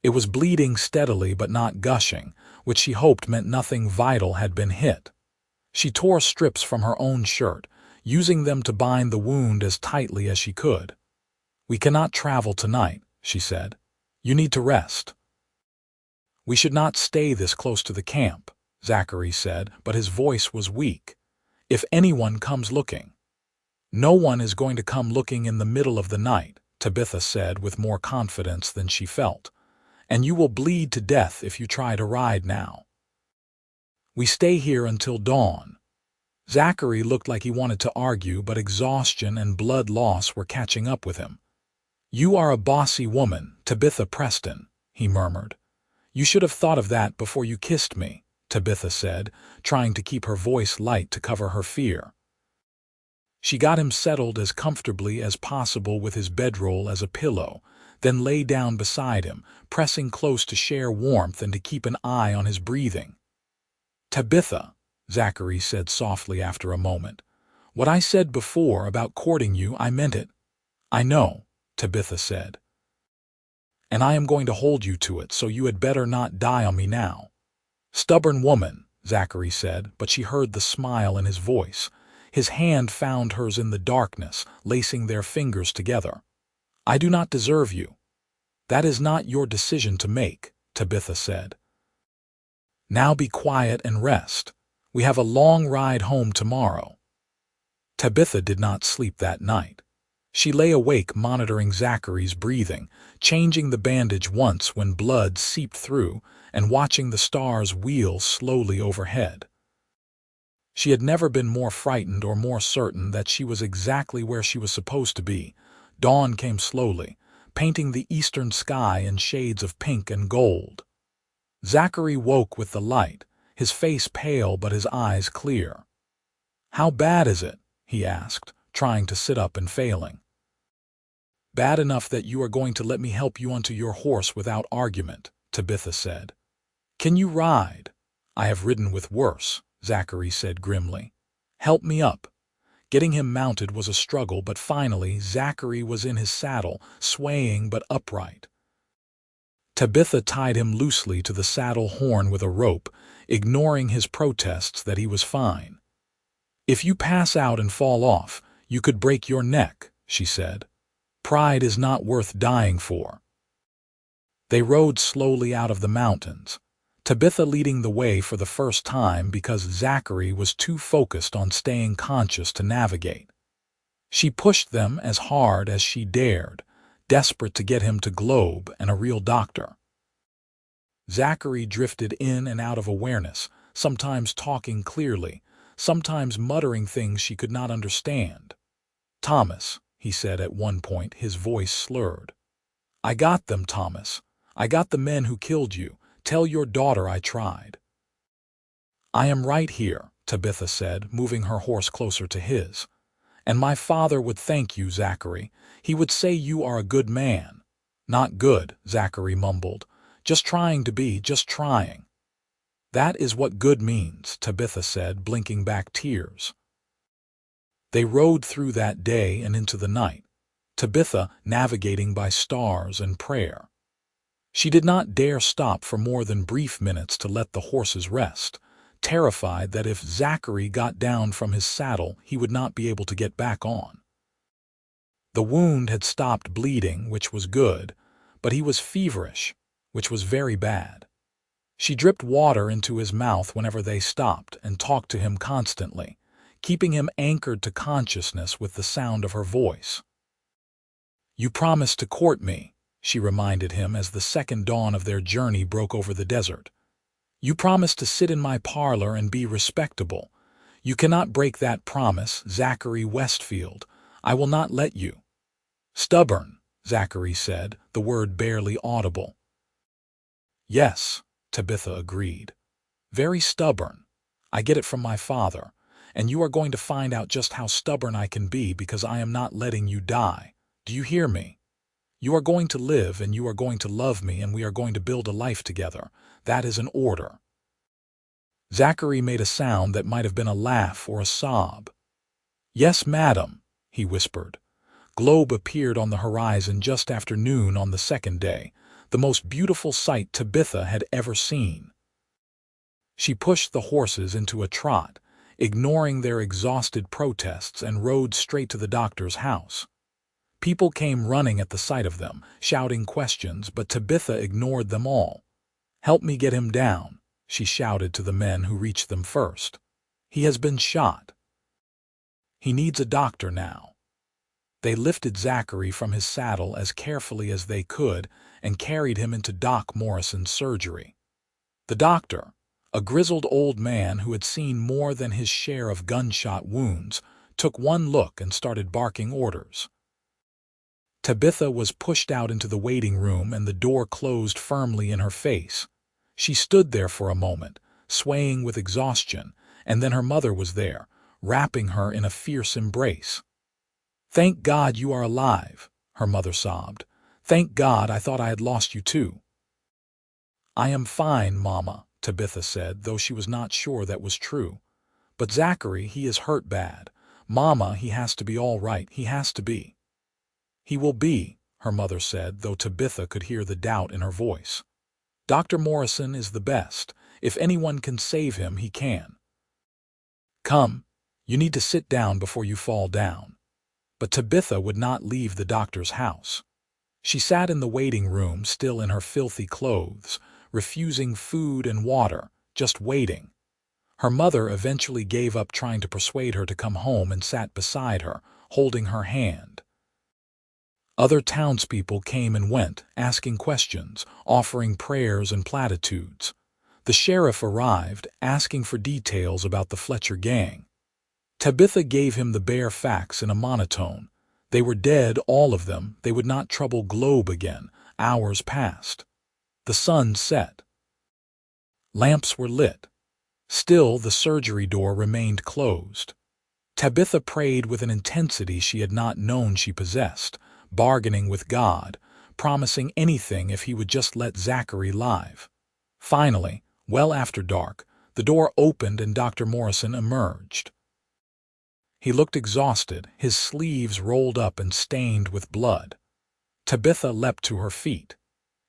It was bleeding steadily but not gushing, which she hoped meant nothing vital had been hit. She tore strips from her own shirt, using them to bind the wound as tightly as she could. We cannot travel tonight, she said. You need to rest. We should not stay this close to the camp, Zachary said, but his voice was weak. If anyone comes looking. No one is going to come looking in the middle of the night, Tabitha said with more confidence than she felt. And you will bleed to death if you try to ride now. We stay here until dawn. Zachary looked like he wanted to argue, but exhaustion and blood loss were catching up with him. You are a bossy woman, Tabitha Preston, he murmured. You should have thought of that before you kissed me, Tabitha said, trying to keep her voice light to cover her fear. She got him settled as comfortably as possible with his bedroll as a pillow, then lay down beside him, pressing close to share warmth and to keep an eye on his breathing. Tabitha, Zachary said softly after a moment. What I said before about courting you, I meant it. I know, Tabitha said. And I am going to hold you to it, so you had better not die on me now. Stubborn woman, Zachary said, but she heard the smile in his voice. His hand found hers in the darkness, lacing their fingers together. I do not deserve you. That is not your decision to make, Tabitha said. Now be quiet and rest. We have a long ride home tomorrow. Tabitha did not sleep that night. She lay awake monitoring Zachary's breathing, changing the bandage once when blood seeped through, and watching the stars wheel slowly overhead. She had never been more frightened or more certain that she was exactly where she was supposed to be. Dawn came slowly, painting the eastern sky in shades of pink and gold. Zachary woke with the light, his face pale but his eyes clear. How bad is it? He asked, trying to sit up and failing. Bad enough that you are going to let me help you onto your horse without argument, Tabitha said. Can you ride? I have ridden with worse, Zachary said grimly. Help me up. Getting him mounted was a struggle, but finally Zachary was in his saddle, swaying but upright. Tabitha tied him loosely to the saddle horn with a rope, ignoring his protests that he was fine. If you pass out and fall off, you could break your neck, she said. Pride is not worth dying for. They rode slowly out of the mountains, Tabitha leading the way for the first time because Zachary was too focused on staying conscious to navigate. She pushed them as hard as she dared, desperate to get him to Globe and a real doctor. Zachary drifted in and out of awareness, sometimes talking clearly, sometimes muttering things she could not understand. Thomas, he said at one point, his voice slurred. I got them, Thomas. I got the men who killed you. Tell your daughter I tried. I am right here, Tabitha said, moving her horse closer to his. And my father would thank you, Zachary. He would say you are a good man. Not good, Zachary mumbled. Just trying to be, just trying. That is what good means, Tabitha said, blinking back tears. They rode through that day and into the night, Tabitha navigating by stars and prayer. She did not dare stop for more than brief minutes to let the horses rest, terrified that if Zachary got down from his saddle he would not be able to get back on. The wound had stopped bleeding, which was good, but he was feverish, which was very bad. She dripped water into his mouth whenever they stopped and talked to him constantly, keeping him anchored to consciousness with the sound of her voice. "You promised to court me," she reminded him as the second dawn of their journey broke over the desert. "You promised to sit in my parlor and be respectable. You cannot break that promise, Zachary Westfield. I will not let you." "Stubborn," Zachary said, the word barely audible. "Yes," Tabitha agreed. "Very stubborn. I get it from my father, and you are going to find out just how stubborn I can be because I am not letting you die. Do you hear me? You are going to live and you are going to love me and we are going to build a life together. That is an order." Zachary made a sound that might have been a laugh or a sob. "Yes, madam," he whispered. Globe appeared on the horizon just after noon on the second day, the most beautiful sight Tabitha had ever seen. She pushed the horses into a trot, ignoring their exhausted protests, and rode straight to the doctor's house. People came running at the sight of them, shouting questions, but Tabitha ignored them all. "Help me get him down," she shouted to the men who reached them first. "He has been shot. He needs a doctor now." They lifted Zachary from his saddle as carefully as they could and carried him into Doc Morrison's surgery. The doctor, a grizzled old man who had seen more than his share of gunshot wounds, took one look and started barking orders. Tabitha was pushed out into the waiting room and the door closed firmly in her face. She stood there for a moment, swaying with exhaustion, and then her mother was there, wrapping her in a fierce embrace. "Thank God you are alive," her mother sobbed. "Thank God, I thought I had lost you too." "I am fine, Mama," Tabitha said, though she was not sure that was true. "But Zachary, he is hurt bad. Mama, he has to be all right, he has to be." "He will be," her mother said, though Tabitha could hear the doubt in her voice. "Dr. Morrison is the best. If anyone can save him, he can. Come, you need to sit down before you fall down." But Tabitha would not leave the doctor's house. She sat in the waiting room, still in her filthy clothes, refusing food and water, just waiting. Her mother eventually gave up trying to persuade her to come home and sat beside her, holding her hand. Other townspeople came and went, asking questions, offering prayers and platitudes. The sheriff arrived, asking for details about the Fletcher gang. Tabitha gave him the bare facts in a monotone. They were dead, all of them. They would not trouble Globe again. Hours passed. The sun set. Lamps were lit. Still, the surgery door remained closed. Tabitha prayed with an intensity she had not known she possessed, bargaining with God, promising anything if he would just let Zachary live. Finally, well after dark, the door opened and Dr. Morrison emerged. He looked exhausted, his sleeves rolled up and stained with blood. Tabitha leapt to her feet.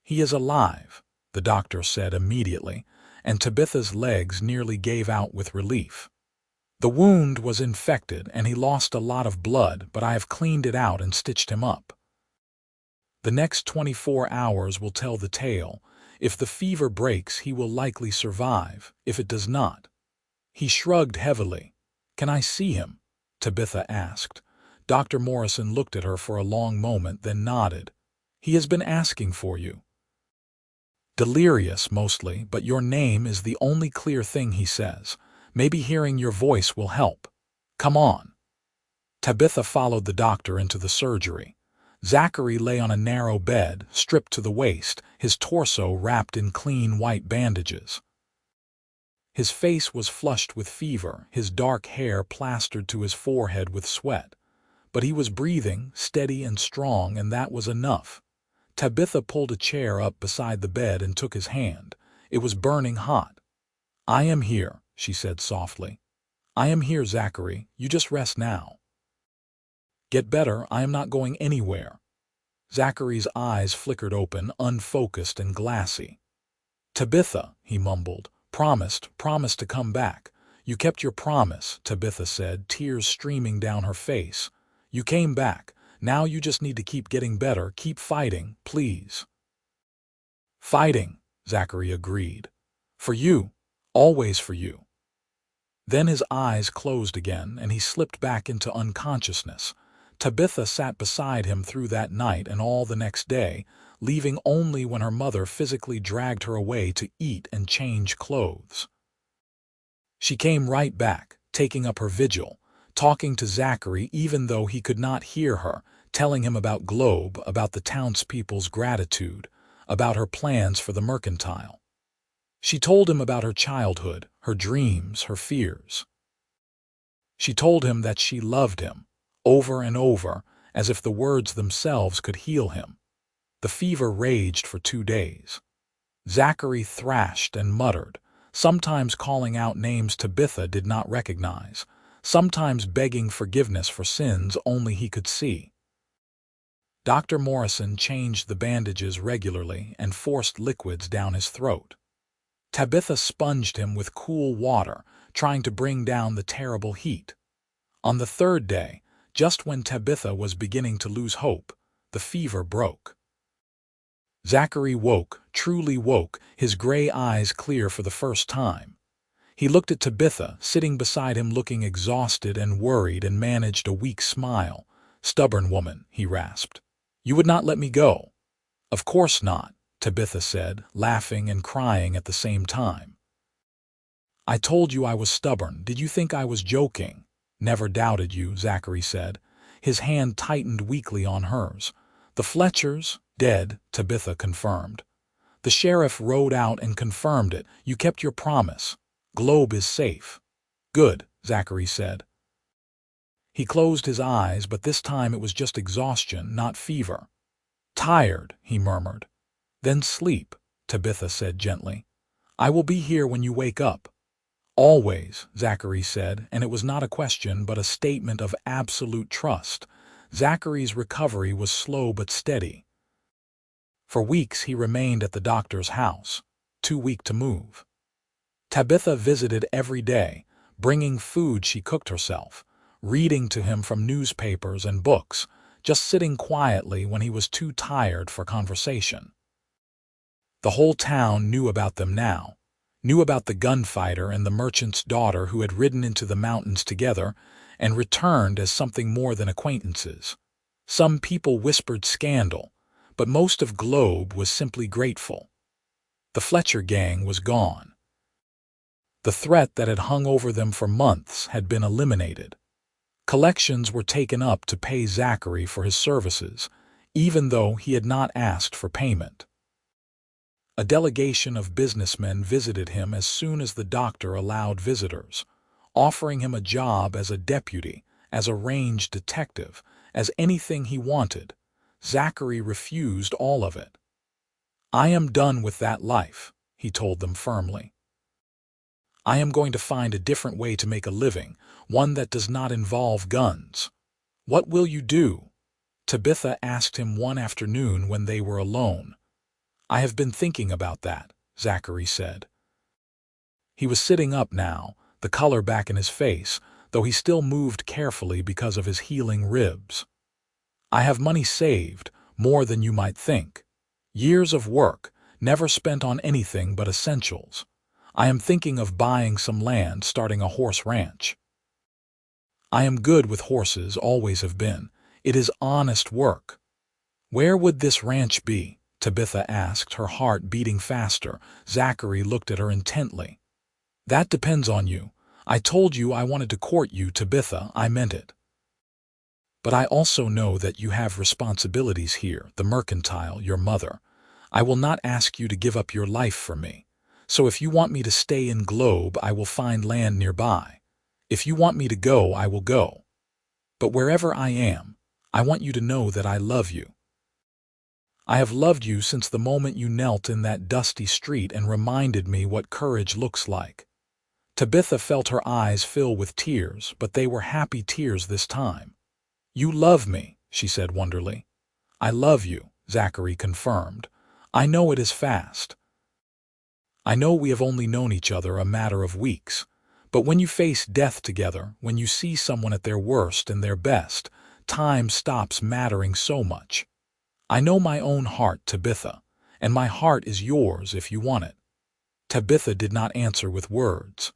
"He is alive," the doctor said immediately, and Tabitha's legs nearly gave out with relief. "The wound was infected and he lost a lot of blood, but I have cleaned it out and stitched him up. The next 24 hours will tell the tale. If the fever breaks, he will likely survive. If it does not—" He shrugged heavily. "Can I see him?" Tabitha asked. Dr. Morrison looked at her for a long moment, then nodded. "He has been asking for you. Delirious, mostly, but your name is the only clear thing he says. Maybe hearing your voice will help. Come on." Tabitha followed the doctor into the surgery. Zachary lay on a narrow bed, stripped to the waist, his torso wrapped in clean white bandages. His face was flushed with fever, his dark hair plastered to his forehead with sweat. But he was breathing, steady and strong, and that was enough. Tabitha pulled a chair up beside the bed and took his hand. It was burning hot. "I am here," she said softly. "I am here, Zachary. You just rest now." "Get better. I am not going anywhere." Zachary's eyes flickered open, unfocused and glassy. "Tabitha," he mumbled, promised to come back." "You kept your promise," Tabitha said, tears streaming down her face. "You came back. Now you just need to keep getting better, keep fighting, please." "Fighting," Zachary agreed. "For you. Always for you." Then his eyes closed again, and he slipped back into unconsciousness. Tabitha sat beside him through that night and all the next day, leaving only when her mother physically dragged her away to eat and change clothes. She came right back, taking up her vigil, talking to Zachary even though he could not hear her, telling him about Globe, about the townspeople's gratitude, about her plans for the mercantile. She told him about her childhood, her dreams, her fears. She told him that she loved him, over and over, as if the words themselves could heal him. The fever raged for 2 days. Zachary thrashed and muttered, sometimes calling out names Tabitha did not recognize, sometimes begging forgiveness for sins only he could see. Dr. Morrison changed the bandages regularly and forced liquids down his throat. Tabitha sponged him with cool water, trying to bring down the terrible heat. On the 3rd day, just when Tabitha was beginning to lose hope, the fever broke. Zachary woke, truly woke, his gray eyes clear for the first time. He looked at Tabitha, sitting beside him looking exhausted and worried, and managed a weak smile. "Stubborn woman," he rasped. "You would not let me go." "Of course not," Tabitha said, laughing and crying at the same time. "I told you I was stubborn. Did you think I was joking?" "Never doubted you," Zachary said. His hand tightened weakly on hers. "The Fletchers? Dead," Tabitha confirmed. "The sheriff rode out and confirmed it. You kept your promise. Globe is safe." "Good," Zachary said. He closed his eyes, but this time it was just exhaustion, not fever. "Tired," he murmured. "Then sleep," Tabitha said gently. "I will be here when you wake up." "Always," Zachary said, and it was not a question but a statement of absolute trust. Zachary's recovery was slow but steady. For weeks he remained at the doctor's house, too weak to move. Tabitha visited every day, bringing food she cooked herself, reading to him from newspapers and books, just sitting quietly when he was too tired for conversation. The whole town knew about them now, knew about the gunfighter and the merchant's daughter who had ridden into the mountains together and returned as something more than acquaintances. Some people whispered scandal, but most of Globe was simply grateful. The Fletcher gang was gone. The threat that had hung over them for months had been eliminated. Collections were taken up to pay Zachary for his services, even though he had not asked for payment. A delegation of businessmen visited him as soon as the doctor allowed visitors, offering him a job as a deputy, as a range detective, as anything he wanted. Zachary refused all of it. "I am done with that life," he told them firmly. "I am going to find a different way to make a living, one that does not involve guns." "What will you do?" Tabitha asked him one afternoon when they were alone. "I have been thinking about that," Zachary said. He was sitting up now, the color back in his face, though he still moved carefully because of his healing ribs. "I have money saved, more than you might think. Years of work, never spent on anything but essentials. I am thinking of buying some land, starting a horse ranch. I am good with horses, always have been. It is honest work." "Where would this ranch be?" Tabitha asked, her heart beating faster. Zachary looked at her intently. "That depends on you. I told you I wanted to court you, Tabitha. I meant it. But I also know that you have responsibilities here, the mercantile, your mother. I will not ask you to give up your life for me. So if you want me to stay in Globe, I will find land nearby. If you want me to go, I will go. But wherever I am, I want you to know that I love you. I have loved you since the moment you knelt in that dusty street and reminded me what courage looks like. Tabitha felt her eyes fill with tears, but they were happy tears this time. "You love me," she said wonderingly. "I love you," Zachary confirmed. "I know it is fast. I know we have only known each other a matter of weeks. But when you face death together, when you see someone at their worst and their best, time stops mattering so much. I know my own heart, Tabitha, and my heart is yours if you want it." Tabitha did not answer with words.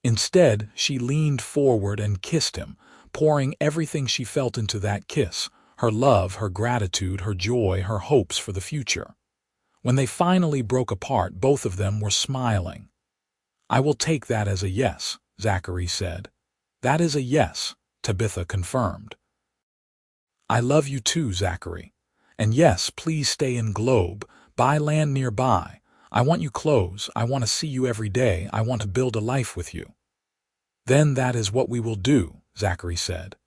Instead, she leaned forward and kissed him, pouring everything she felt into that kiss, her love, her gratitude, her joy, her hopes for the future. When they finally broke apart, both of them were smiling. "I will take that as a yes," Zachary said. "That is a yes," Tabitha confirmed. "I love you too, Zachary. And yes, please stay in Globe. Buy land nearby. I want you close. I want to see you every day. I want to build a life with you." "Then that is what we will do," Zachary said.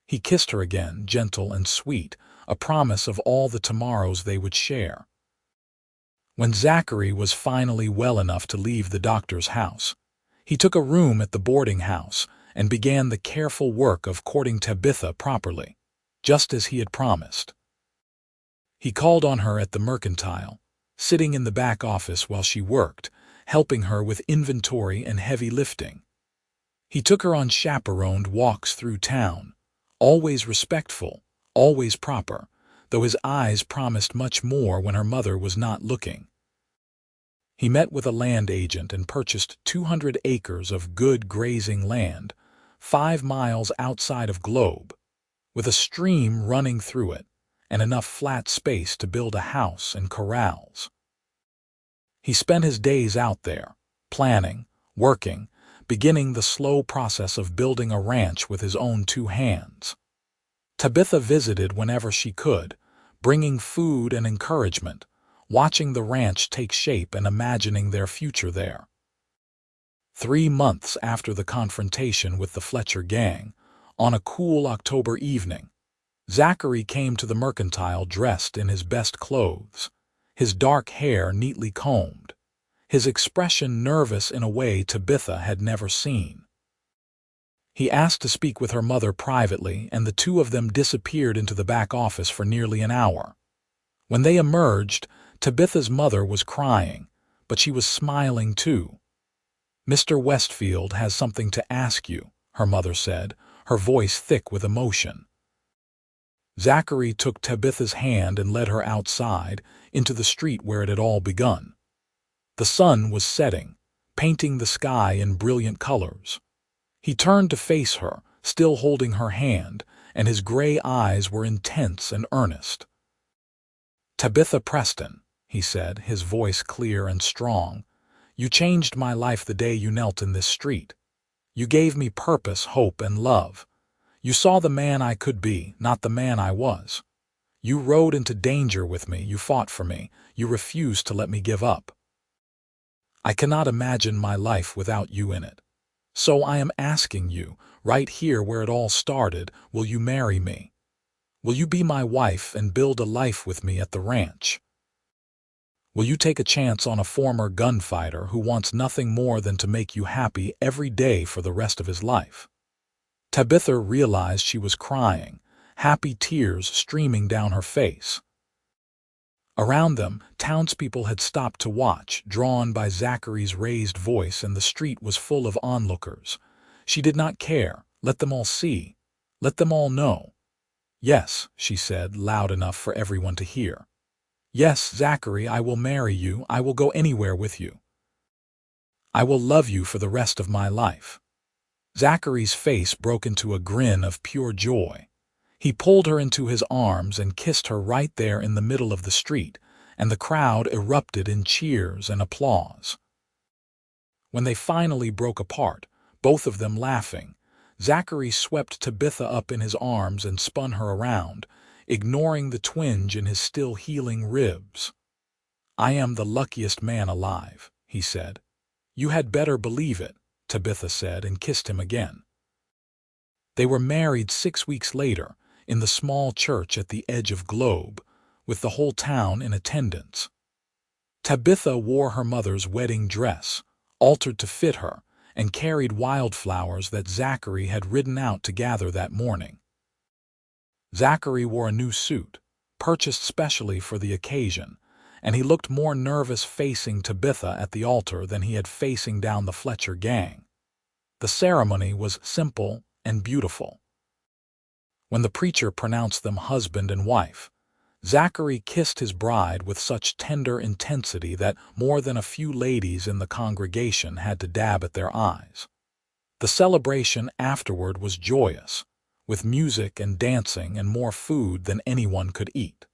He kissed her again, gentle and sweet, a promise of all the tomorrows they would share. When Zachary was finally well enough to leave the doctor's house, he took a room at the boarding house and began the careful work of courting Tabitha properly, just as he had promised. He called on her at the mercantile, sitting in the back office while she worked, helping her with inventory and heavy lifting. He took her on chaperoned walks through town, always respectful, always proper, though his eyes promised much more when her mother was not looking. He met with a land agent and purchased 200 acres of good grazing land, 5 miles outside of Globe, with a stream running through it and enough flat space to build a house and corrals. He spent his days out there, planning, working, beginning the slow process of building a ranch with his own 2 hands. Tabitha visited whenever she could, bringing food and encouragement, watching the ranch take shape and imagining their future there. 3 months after the confrontation with the Fletcher gang, on a cool October evening, Zachary came to the mercantile dressed in his best clothes, his dark hair neatly combed, his expression nervous in a way Tabitha had never seen. He asked to speak with her mother privately, and the two of them disappeared into the back office for nearly an hour. When they emerged, Tabitha's mother was crying, but she was smiling too. "Mr. Westfield has something to ask you," her mother said, her voice thick with emotion. Zachary took Tabitha's hand and led her outside, into the street where it had all begun. The sun was setting, painting the sky in brilliant colors. He turned to face her, still holding her hand, and his gray eyes were intense and earnest. "Tabitha Preston," he said, his voice clear and strong, "you changed my life the day you knelt in this street. You gave me purpose, hope, and love. You saw the man I could be, not the man I was. You rode into danger with me, you fought for me, you refused to let me give up. I cannot imagine my life without you in it. So I am asking you, right here where it all started, will you marry me? Will you be my wife and build a life with me at the ranch? Will you take a chance on a former gunfighter who wants nothing more than to make you happy every day for the rest of his life?" Tabitha realized she was crying, happy tears streaming down her face. Around them, townspeople had stopped to watch, drawn by Zachary's raised voice, and the street was full of onlookers. She did not care. Let them all see. Let them all know. "Yes," she said, loud enough for everyone to hear. "Yes, Zachary, I will marry you. I will go anywhere with you. I will love you for the rest of my life." Zachary's face broke into a grin of pure joy. He pulled her into his arms and kissed her right there in the middle of the street, and the crowd erupted in cheers and applause. When they finally broke apart, both of them laughing, Zachary swept Tabitha up in his arms and spun her around, ignoring the twinge in his still healing ribs. "I am the luckiest man alive," he said. "You had better believe it," Tabitha said, and kissed him again. They were married 6 weeks later, in the small church at the edge of Globe, with the whole town in attendance. Tabitha wore her mother's wedding dress, altered to fit her, and carried wildflowers that Zachary had ridden out to gather that morning. Zachary wore a new suit, purchased specially for the occasion, and he looked more nervous facing Tabitha at the altar than he had facing down the Fletcher gang. The ceremony was simple and beautiful. When the preacher pronounced them husband and wife, Zachary kissed his bride with such tender intensity that more than a few ladies in the congregation had to dab at their eyes. The celebration afterward was joyous, with music and dancing and more food than anyone could eat.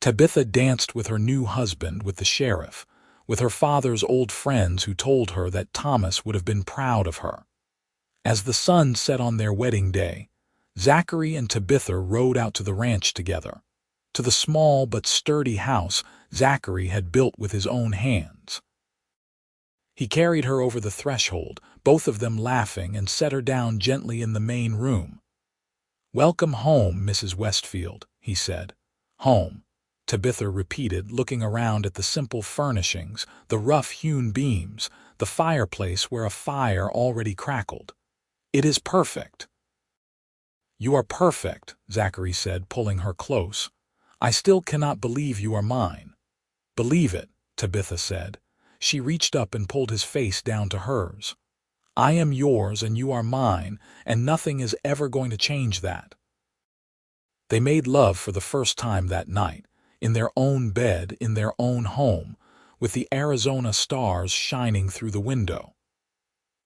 Tabitha danced with her new husband, with the sheriff, with her father's old friends who told her that Thomas would have been proud of her. As the sun set on their wedding day, Zachary and Tabitha rode out to the ranch together, to the small but sturdy house Zachary had built with his own hands. He carried her over the threshold, both of them laughing, and set her down gently in the main room. "Welcome home, Mrs. Westfield," he said. "Home," Tabitha repeated, looking around at the simple furnishings, the rough-hewn beams, the fireplace where a fire already crackled. "It is perfect." "You are perfect," Zachary said, pulling her close. "I still cannot believe you are mine." "Believe it," Tabitha said. She reached up and pulled his face down to hers. "I am yours and you are mine, and nothing is ever going to change that." They made love for the first time that night, in their own bed, in their own home, with the Arizona stars shining through the window.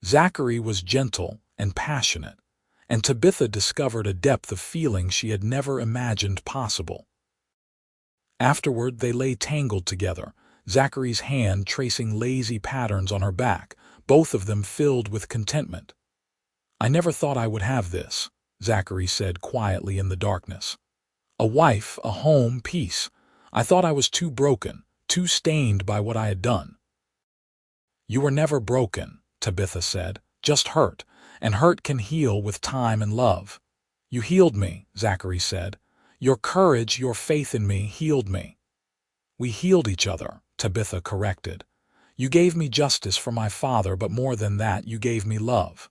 Zachary was gentle and passionate, and Tabitha discovered a depth of feeling she had never imagined possible. Afterward they lay tangled together, Zachary's hand tracing lazy patterns on her back, both of them filled with contentment. "I never thought I would have this," Zachary said quietly in the darkness. "A wife, a home, peace. I thought I was too broken, too stained by what I had done." "You were never broken," Tabitha said, "just hurt, and hurt can heal with time and love." "You healed me," Zachary said. "Your courage, your faith in me healed me." "We healed each other," Tabitha corrected. "You gave me justice for my father, but more than that, you gave me love.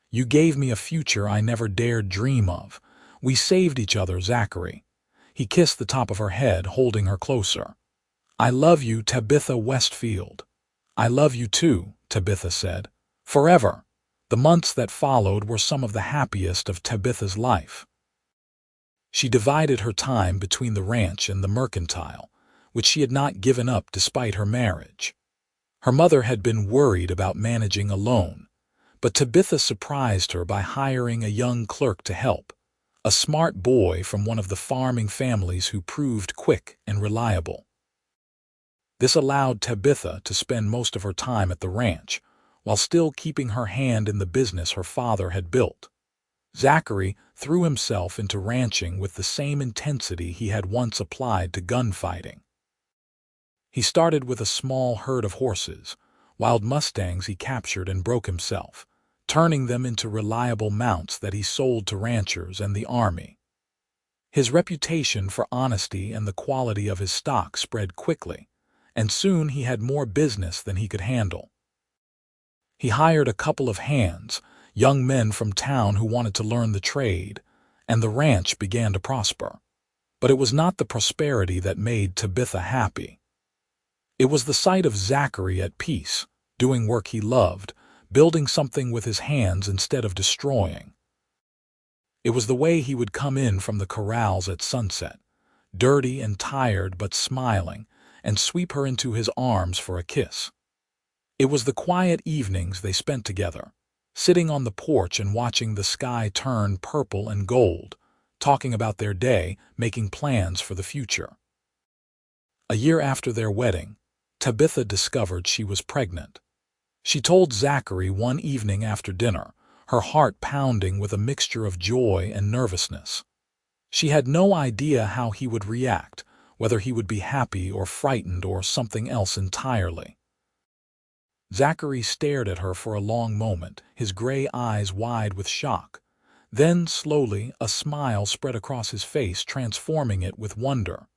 You gave me a future I never dared dream of. We saved each other, Zachary." He kissed the top of her head, holding her closer. "I love you, Tabitha Westfield." "I love you too," Tabitha said. "Forever." The months that followed were some of the happiest of Tabitha's life. She divided her time between the ranch and the mercantile, which she had not given up despite her marriage. Her mother had been worried about managing alone, but Tabitha surprised her by hiring a young clerk to help, a smart boy from one of the farming families who proved quick and reliable. This allowed Tabitha to spend most of her time at the ranch, while still keeping her hand in the business her father had built. Zachary threw himself into ranching with the same intensity he had once applied to gunfighting. He started with a small herd of horses, wild mustangs he captured and broke himself, turning them into reliable mounts that he sold to ranchers and the army. His reputation for honesty and the quality of his stock spread quickly, and soon he had more business than he could handle. He hired a couple of hands, young men from town who wanted to learn the trade, and the ranch began to prosper. But it was not the prosperity that made Tabitha happy. It was the sight of Zachary at peace, doing work he loved, building something with his hands instead of destroying. It was the way he would come in from the corrals at sunset, dirty and tired but smiling, and sweep her into his arms for a kiss. It was the quiet evenings they spent together, sitting on the porch and watching the sky turn purple and gold, talking about their day, making plans for the future. A year after their wedding, Tabitha discovered she was pregnant. She told Zachary one evening after dinner, her heart pounding with a mixture of joy and nervousness. She had no idea how he would react, whether he would be happy or frightened or something else entirely. Zachary stared at her for a long moment, his gray eyes wide with shock. Then, slowly, a smile spread across his face, transforming it with wonder.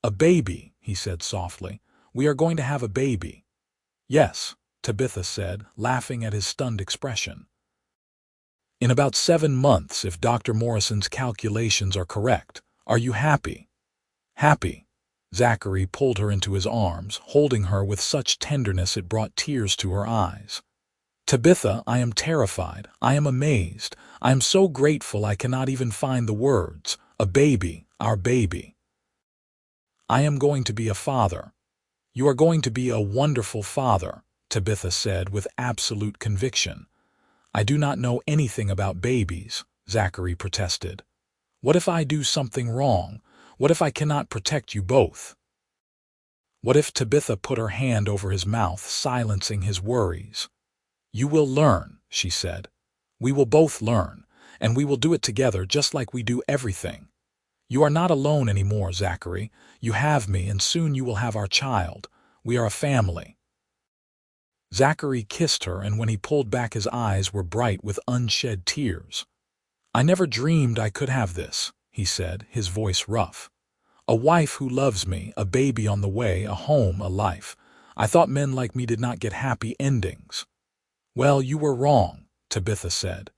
"A baby," he said softly. "We are going to have a baby." Yes, Tabitha said, laughing at his stunned expression. In about 7 months, if Dr. Morrison's calculations are correct. Are you happy? Happy. Zachary pulled her into his arms, holding her with such tenderness it brought tears to her eyes. Tabitha, I am terrified. I am amazed. I am so grateful I cannot even find the words. A baby, our baby. I am going to be a father. You are going to be a wonderful father, Tabitha said with absolute conviction. I do not know anything about babies, Zachary protested. What if I do something wrong? What if I cannot protect you both? What if Tabitha put her hand over his mouth, silencing his worries? You will learn, she said. We will both learn, and we will do it together just like we do everything. You are not alone anymore, Zachary. You have me, and soon you will have our child. We are a family. Zachary kissed her, and when he pulled back his eyes were bright with unshed tears. I never dreamed I could have this, he said, his voice rough. A wife who loves me, a baby on the way, a home, a life. I thought men like me did not get happy endings. Well, you were wrong, Tabitha said.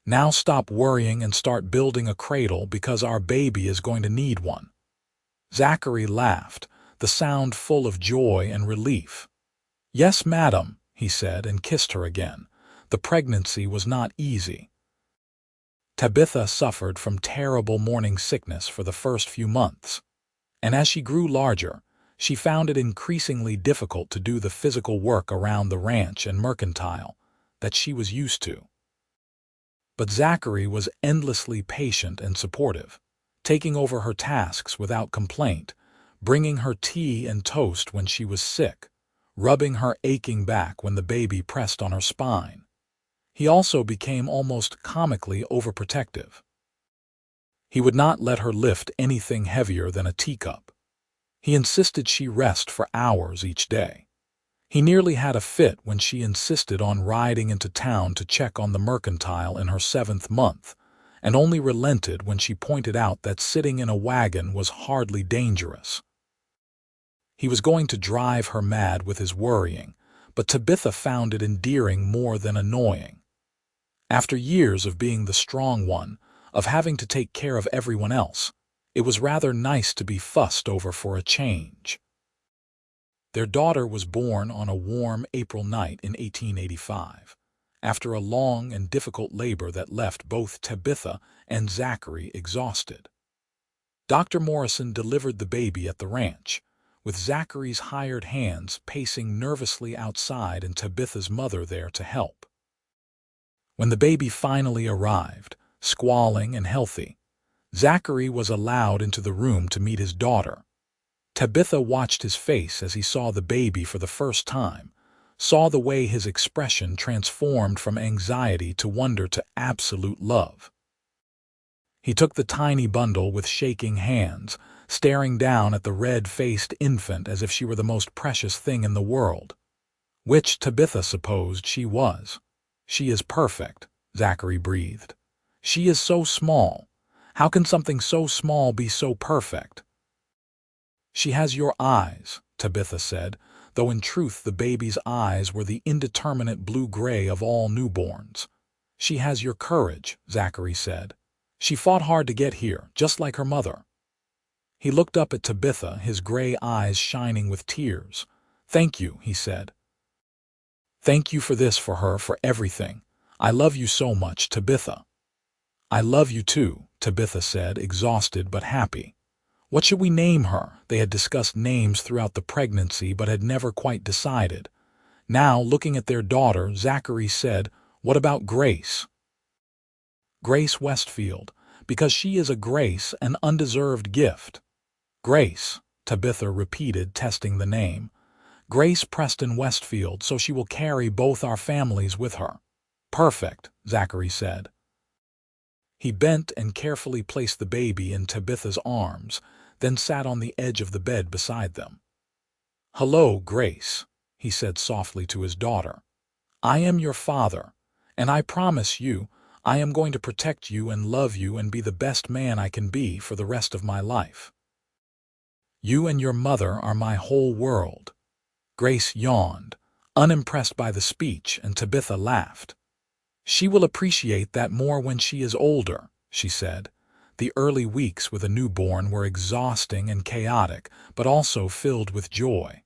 Now stop worrying and start building a cradle because our baby is going to need one. Zachary laughed, the sound full of joy and relief. Yes, madam, he said, and kissed her again. The pregnancy was not easy. Tabitha suffered from terrible morning sickness for the first few months, and as she grew larger, she found it increasingly difficult to do the physical work around the ranch and mercantile that she was used to. But Zachary was endlessly patient and supportive, taking over her tasks without complaint, bringing her tea and toast when she was sick, rubbing her aching back when the baby pressed on her spine. He also became almost comically overprotective. He would not let her lift anything heavier than a teacup. He insisted she rest for hours each day. He nearly had a fit when she insisted on riding into town to check on the mercantile in her 7th month, and only relented when she pointed out that sitting in a wagon was hardly dangerous. He was going to drive her mad with his worrying, but Tabitha found it endearing more than annoying. After years of being the strong one, of having to take care of everyone else, it was rather nice to be fussed over for a change. Their daughter was born on a warm April night in 1885, after a long and difficult labor that left both Tabitha and Zachary exhausted. Dr. Morrison delivered the baby at the ranch, with Zachary's hired hands pacing nervously outside and Tabitha's mother there to help. When the baby finally arrived, squalling and healthy, Zachary was allowed into the room to meet his daughter. Tabitha watched his face as he saw the baby for the first time, saw the way his expression transformed from anxiety to wonder to absolute love. He took the tiny bundle with shaking hands, staring down at the red-faced infant as if she were the most precious thing in the world, which Tabitha supposed she was. She is perfect, Zachary breathed. She is so small. How can something so small be so perfect? She has your eyes, Tabitha said, though in truth the baby's eyes were the indeterminate blue-gray of all newborns. She has your courage, Zachary said. She fought hard to get here, just like her mother. He looked up at Tabitha, his gray eyes shining with tears. Thank you, he said. Thank you for this, for her, for everything. I love you so much, Tabitha. I love you too, Tabitha said, exhausted but happy. What should we name her? They had discussed names throughout the pregnancy but had never quite decided. Now, looking at their daughter, Zachary said, What about Grace? Grace Westfield, because she is a grace, an undeserved gift. Grace, Tabitha repeated, testing the name. Grace Preston Westfield, so she will carry both our families with her. Perfect, Zachary said. He bent and carefully placed the baby in Tabitha's arms, then sat on the edge of the bed beside them. Hello, Grace, he said softly to his daughter. I am your father, and I promise you, I am going to protect you and love you and be the best man I can be for the rest of my life. You and your mother are my whole world. Grace yawned, unimpressed by the speech, and Tabitha laughed. "She will appreciate that more when she is older," she said. The early weeks with a newborn were exhausting and chaotic, but also filled with joy.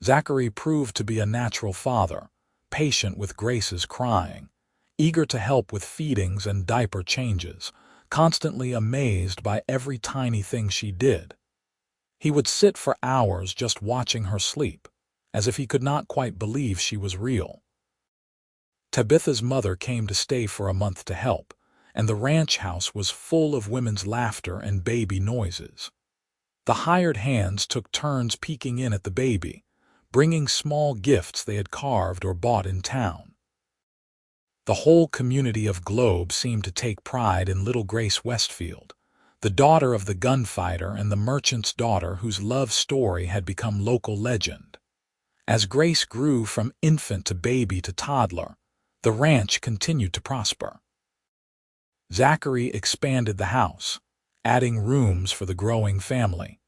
Zachary proved to be a natural father, patient with Grace's crying, eager to help with feedings and diaper changes, constantly amazed by every tiny thing she did. He would sit for hours just watching her sleep, as if he could not quite believe she was real. Tabitha's mother came to stay for a month to help, and the ranch house was full of women's laughter and baby noises. The hired hands took turns peeking in at the baby, bringing small gifts they had carved or bought in town. The whole community of Globe seemed to take pride in little Grace Westfield, the daughter of the gunfighter and the merchant's daughter whose love story had become local legend. As Grace grew from infant to baby to toddler, the ranch continued to prosper. Zachary expanded the house, adding rooms for the growing family.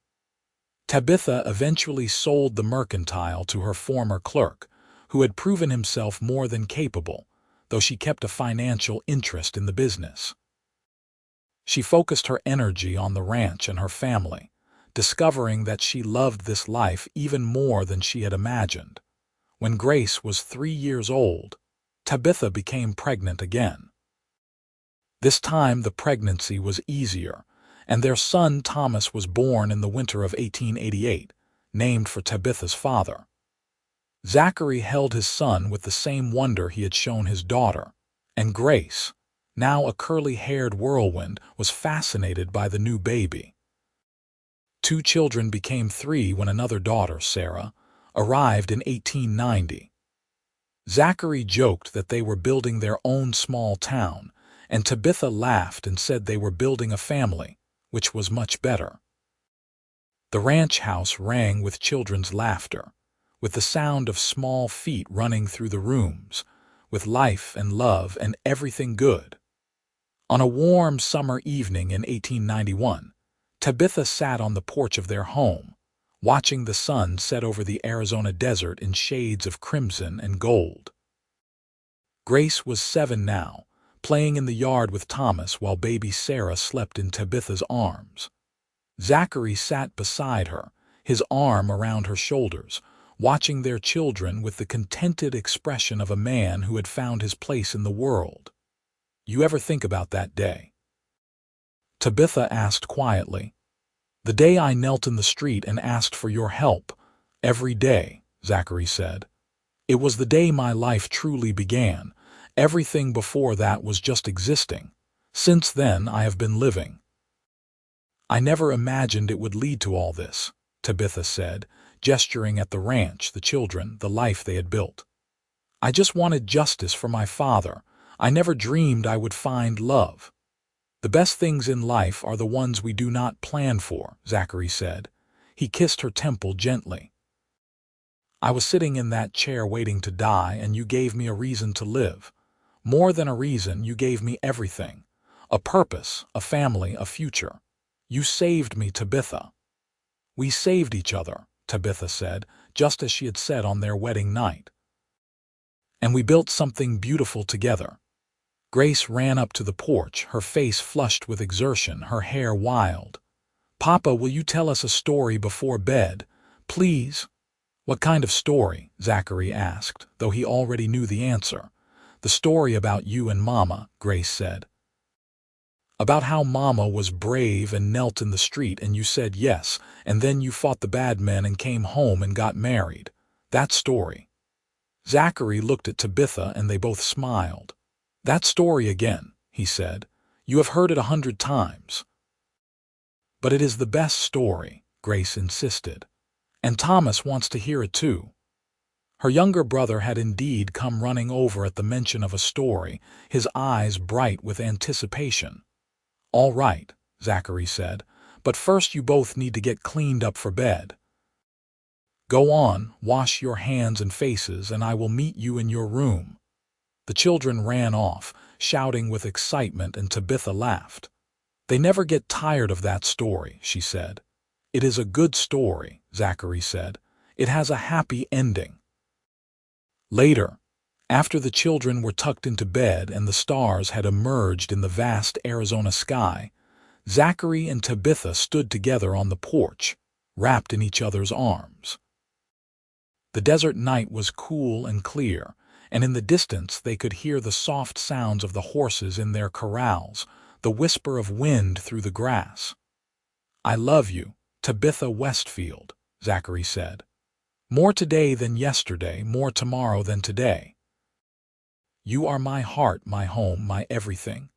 Tabitha eventually sold the mercantile to her former clerk, who had proven himself more than capable, though she kept a financial interest in the business. She focused her energy on the ranch and her family, discovering that she loved this life even more than she had imagined. When Grace was 3 years old, Tabitha became pregnant again. This time the pregnancy was easier, and their son Thomas was born in the winter of 1888, named for Tabitha's father. Zachary held his son with the same wonder he had shown his daughter, and Grace, now a curly-haired whirlwind, was fascinated by the new baby. 2 children became 3 when another daughter, Sarah, arrived in 1890. Zachary joked that they were building their own small town, and Tabitha laughed and said they were building a family, which was much better. The ranch house rang with children's laughter, with the sound of small feet running through the rooms, with life and love and everything good. On a warm summer evening in 1891, Tabitha sat on the porch of their home, watching the sun set over the Arizona desert in shades of crimson and gold. Grace was 7 now, playing in the yard with Thomas while baby Sarah slept in Tabitha's arms. Zachary sat beside her, his arm around her shoulders, watching their children with the contented expression of a man who had found his place in the world. "You ever think about that day?" Tabitha asked quietly. "The day I knelt in the street and asked for your help. Every day," Zachary said. "It was the day my life truly began. Everything before that was just existing. Since then, I have been living." "I never imagined it would lead to all this," Tabitha said, gesturing at the ranch, the children, the life they had built. "I just wanted justice for my father. I never dreamed I would find love." "The best things in life are the ones we do not plan for," Zachary said. He kissed her temple gently. "I was sitting in that chair waiting to die, and you gave me a reason to live. More than a reason, you gave me everything. A purpose, a family, a future. You saved me, Tabitha." "We saved each other," Tabitha said, just as she had said on their wedding night. "And we built something beautiful together." Grace ran up to the porch, her face flushed with exertion, her hair wild. "Papa, will you tell us a story before bed? Please?" "What kind of story?" Zachary asked, though he already knew the answer. "The story about you and Mama," Grace said. "About how Mama was brave and knelt in the street and you said yes, and then you fought the bad men and came home and got married. That story." Zachary looked at Tabitha and they both smiled. "That story again," he said. "You have heard it 100 times." "But it is the best story," Grace insisted. "And Thomas wants to hear it too." Her younger brother had indeed come running over at the mention of a story, his eyes bright with anticipation. "All right," Zachary said, "but first you both need to get cleaned up for bed. Go on, wash your hands and faces, and I will meet you in your room." The children ran off, shouting with excitement, and Tabitha laughed. "They never get tired of that story," she said. "It is a good story," Zachary said. It has a happy ending. Later, after the children were tucked into bed and the stars had emerged in the vast Arizona sky, Zachary and Tabitha stood together on the porch, wrapped in each other's arms. The desert night was cool and clear, and in the distance they could hear the soft sounds of the horses in their corrals, the whisper of wind through the grass. "I love you, Tabitha Westfield," Zachary said. "More today than yesterday, more tomorrow than today. You are my heart, my home, my everything."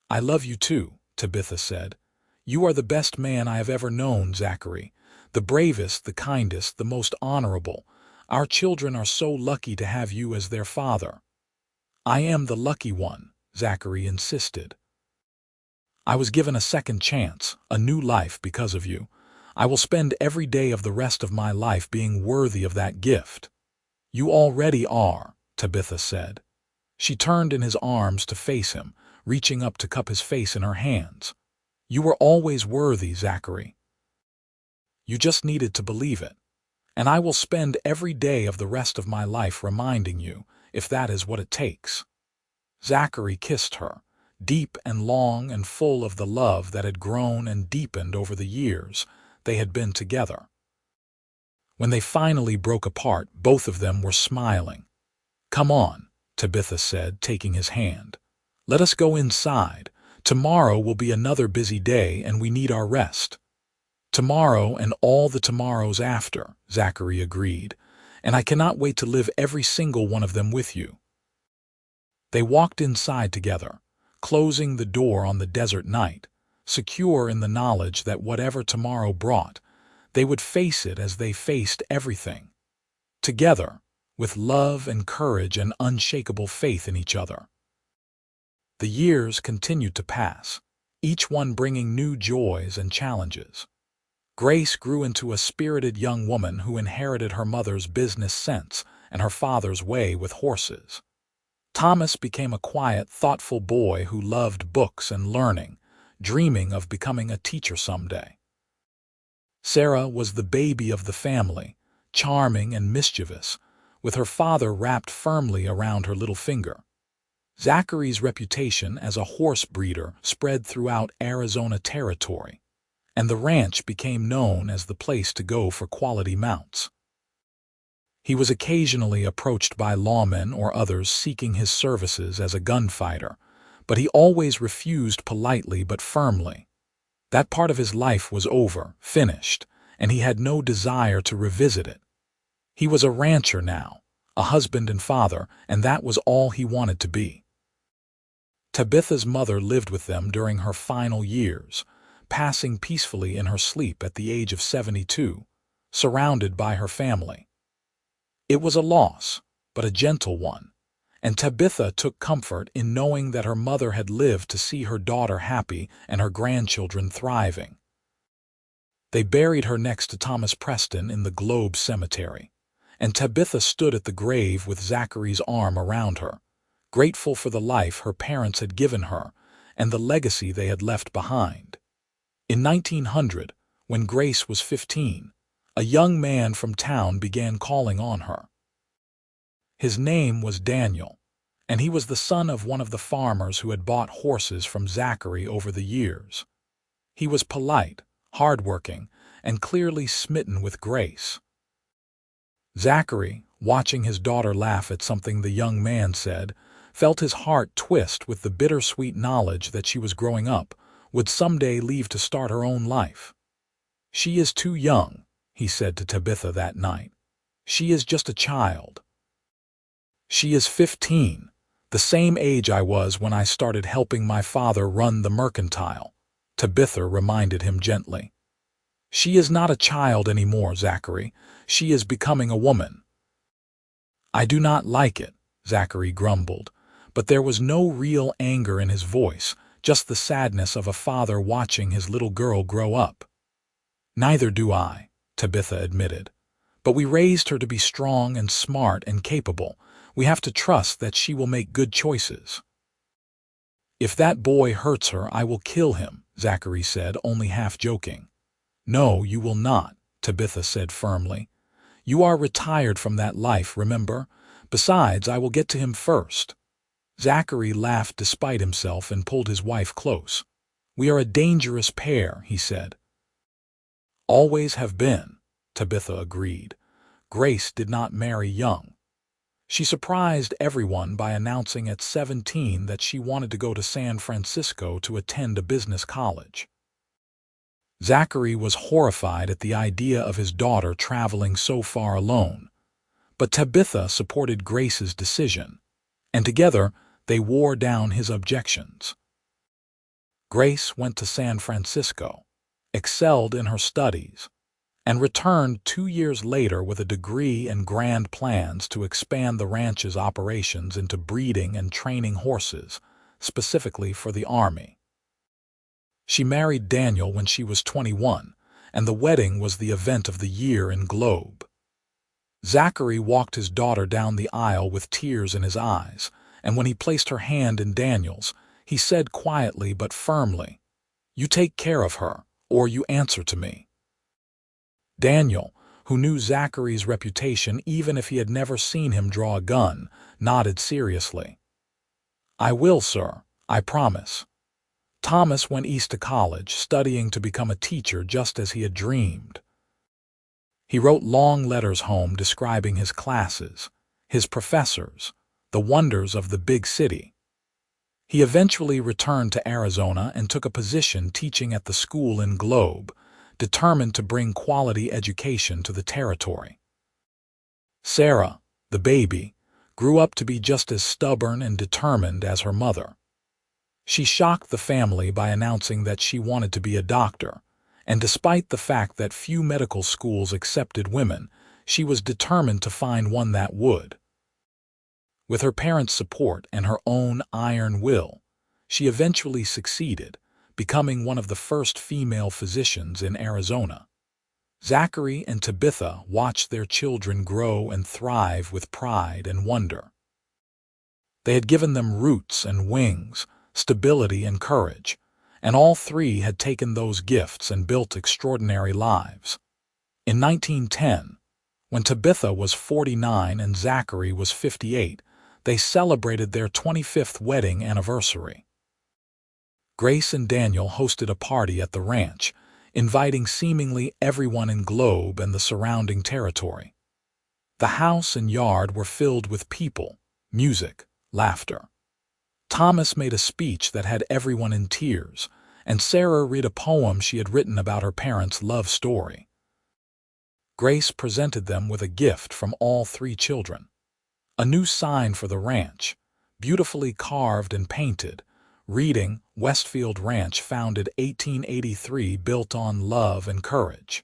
"I love you too," Tabitha said. "You are the best man I have ever known, Zachary. The bravest, the kindest, the most honorable. Our children are so lucky to have you as their father." "I am the lucky one," Zachary insisted. "I was given a second chance, a new life because of you. I will spend every day of the rest of my life being worthy of that gift." "You already are," Tabitha said. She turned in his arms to face him, reaching up to cup his face in her hands. "You were always worthy, Zachary. You just needed to believe it. And I will spend every day of the rest of my life reminding you, if that is what it takes." Zachary kissed her, deep and long and full of the love that had grown and deepened over the years they had been together. When they finally broke apart, both of them were smiling. "Come on," Tabitha said, taking his hand. "Let us go inside. Tomorrow will be another busy day and we need our rest." "Tomorrow and all the tomorrows after," Zachary agreed, "and I cannot wait to live every single one of them with you." They walked inside together, closing the door on the desert night, secure in the knowledge that whatever tomorrow brought, they would face it as they faced everything. Together, with love and courage and unshakable faith in each other. The years continued to pass, each one bringing new joys and challenges. Grace grew into a spirited young woman who inherited her mother's business sense and her father's way with horses. Thomas became a quiet, thoughtful boy who loved books and learning, dreaming of becoming a teacher someday. Sarah was the baby of the family, charming and mischievous, with her father wrapped firmly around her little finger. Zachary's reputation as a horse breeder spread throughout Arizona territory, and the ranch became known as the place to go for quality mounts. He was occasionally approached by lawmen or others seeking his services as a gunfighter, but he always refused politely but firmly. That part of his life was over, finished, and he had no desire to revisit it. He was a rancher now, a husband and father, and that was all he wanted to be. Tabitha's mother lived with them during her final years, passing peacefully in her sleep at the age of 72, surrounded by her family. It was a loss, but a gentle one, and Tabitha took comfort in knowing that her mother had lived to see her daughter happy and her grandchildren thriving. They buried her next to Thomas Preston in the Globe Cemetery, and Tabitha stood at the grave with Zachary's arm around her, grateful for the life her parents had given her and the legacy they had left behind. In 1900, when Grace was 15, a young man from town began calling on her. His name was Daniel, and he was the son of one of the farmers who had bought horses from Zachary over the years. He was polite, hardworking, and clearly smitten with Grace. Zachary, watching his daughter laugh at something the young man said, felt his heart twist with the bittersweet knowledge that she was growing up, would someday leave to start her own life. "She is too young," he said to Tabitha that night. "She is just a child. She is 15, the same age I was when I started helping my father run the mercantile," Tabitha reminded him gently. "She is not a child anymore, Zachary. She is becoming a woman." "I do not like it," Zachary grumbled, but there was no real anger in his voice, just the sadness of a father watching his little girl grow up. "Neither do I," Tabitha admitted. "But we raised her to be strong and smart and capable. We have to trust that she will make good choices." "If that boy hurts her, I will kill him," Zachary said, only half joking. "No, you will not," Tabitha said firmly. You are retired from that life, remember? Besides, I will get to him first." Zachary laughed despite himself and pulled his wife close. "We are a dangerous pair," he said. "Always have been," Tabitha agreed. Grace did not marry young. She surprised everyone by announcing at 17 that she wanted to go to San Francisco to attend a business college. Zachary was horrified at the idea of his daughter traveling so far alone, but Tabitha supported Grace's decision, and together they wore down his objections. Grace went to San Francisco, excelled in her studies, and returned 2 years later with a degree and grand plans to expand the ranch's operations into breeding and training horses, specifically for the Army. She married Daniel when she was 21, and the wedding was the event of the year in Globe. Zachary walked his daughter down the aisle with tears in his eyes, and when he placed her hand in Daniel's, he said quietly but firmly, "You take care of her, or you answer to me." Daniel, who knew Zachary's reputation even if he had never seen him draw a gun, nodded seriously. "I will, sir, I promise." Thomas went east to college, studying to become a teacher just as he had dreamed. He wrote long letters home describing his classes, his professors, the wonders of the big city. He eventually returned to Arizona and took a position teaching at the school in Globe, determined to bring quality education to the territory. Sarah, the baby, grew up to be just as stubborn and determined as her mother. She shocked the family by announcing that she wanted to be a doctor, and despite the fact that few medical schools accepted women, she was determined to find one that would. With her parents' support and her own iron will, she eventually succeeded, becoming one of the first female physicians in Arizona. Zachary and Tabitha watched their children grow and thrive with pride and wonder. They had given them roots and wings, stability and courage, and all three had taken those gifts and built extraordinary lives. In 1910, when Tabitha was 49 and Zachary was 58, they celebrated their 25th wedding anniversary. Grace and Daniel hosted a party at the ranch, inviting seemingly everyone in Globe and the surrounding territory. The house and yard were filled with people, music, laughter. Thomas made a speech that had everyone in tears, and Sarah read a poem she had written about her parents' love story. Grace presented them with a gift from all three children, a new sign for the ranch, beautifully carved and painted, reading, "Westfield Ranch, founded 1883, built on love and courage."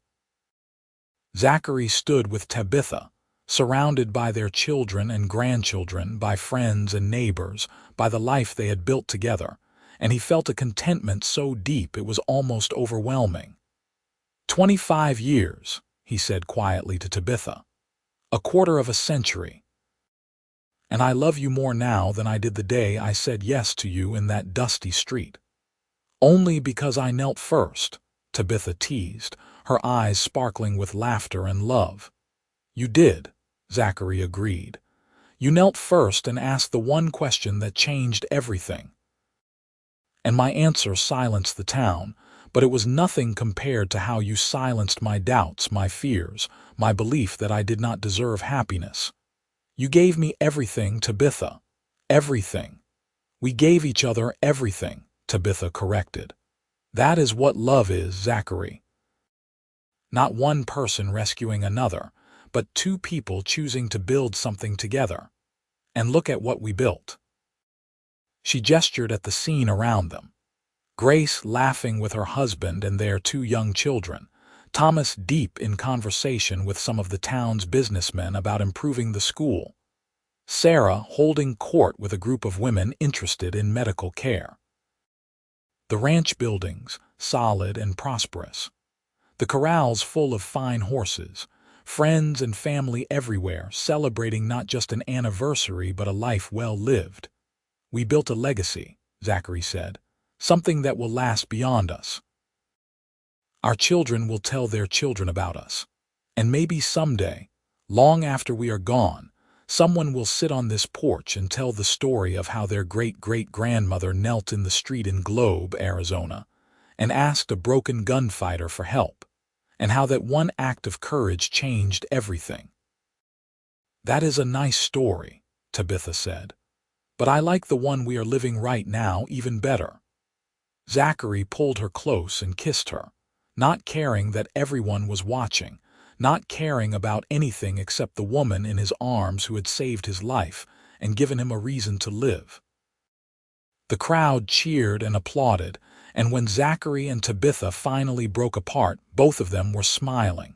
Zachary stood with Tabitha, surrounded by their children and grandchildren, by friends and neighbors, by the life they had built together, and he felt a contentment so deep it was almost overwhelming. 25 years, he said quietly to Tabitha. A quarter of a century. And I love you more now than I did the day I said yes to you in that dusty street. Only because I knelt first, Tabitha teased, her eyes sparkling with laughter and love. You did, Zachary agreed. You knelt first and asked the one question that changed everything. And my answer silenced the town, but it was nothing compared to how you silenced my doubts, my fears, my belief that I did not deserve happiness. You gave me everything, Tabitha. Everything. We gave each other everything, Tabitha corrected. That is what love is, Zachary. Not one person rescuing another, but two people choosing to build something together. And look at what we built. She gestured at the scene around them. Grace laughing with her husband and their two young children, Thomas deep in conversation with some of the town's businessmen about improving the school, Sarah holding court with a group of women interested in medical care. The ranch buildings, solid and prosperous. The corrals full of fine horses, friends and family everywhere celebrating not just an anniversary but a life well lived. We built a legacy, Zachary said, something that will last beyond us. Our children will tell their children about us, and maybe someday, Long after we are gone, someone will sit on this porch and tell the story of how their great-great-grandmother knelt in the street in Globe, Arizona, and asked a broken gunfighter for help, and how that one act of courage changed everything. "That is a nice story," Tabitha said, "but I like the one we are living right now even better." Zachary pulled her close and kissed her, not caring that everyone was watching, not caring about anything except the woman in his arms who had saved his life and given him a reason to live. The crowd cheered and applauded, and when Zachary and Tabitha finally broke apart, both of them were smiling.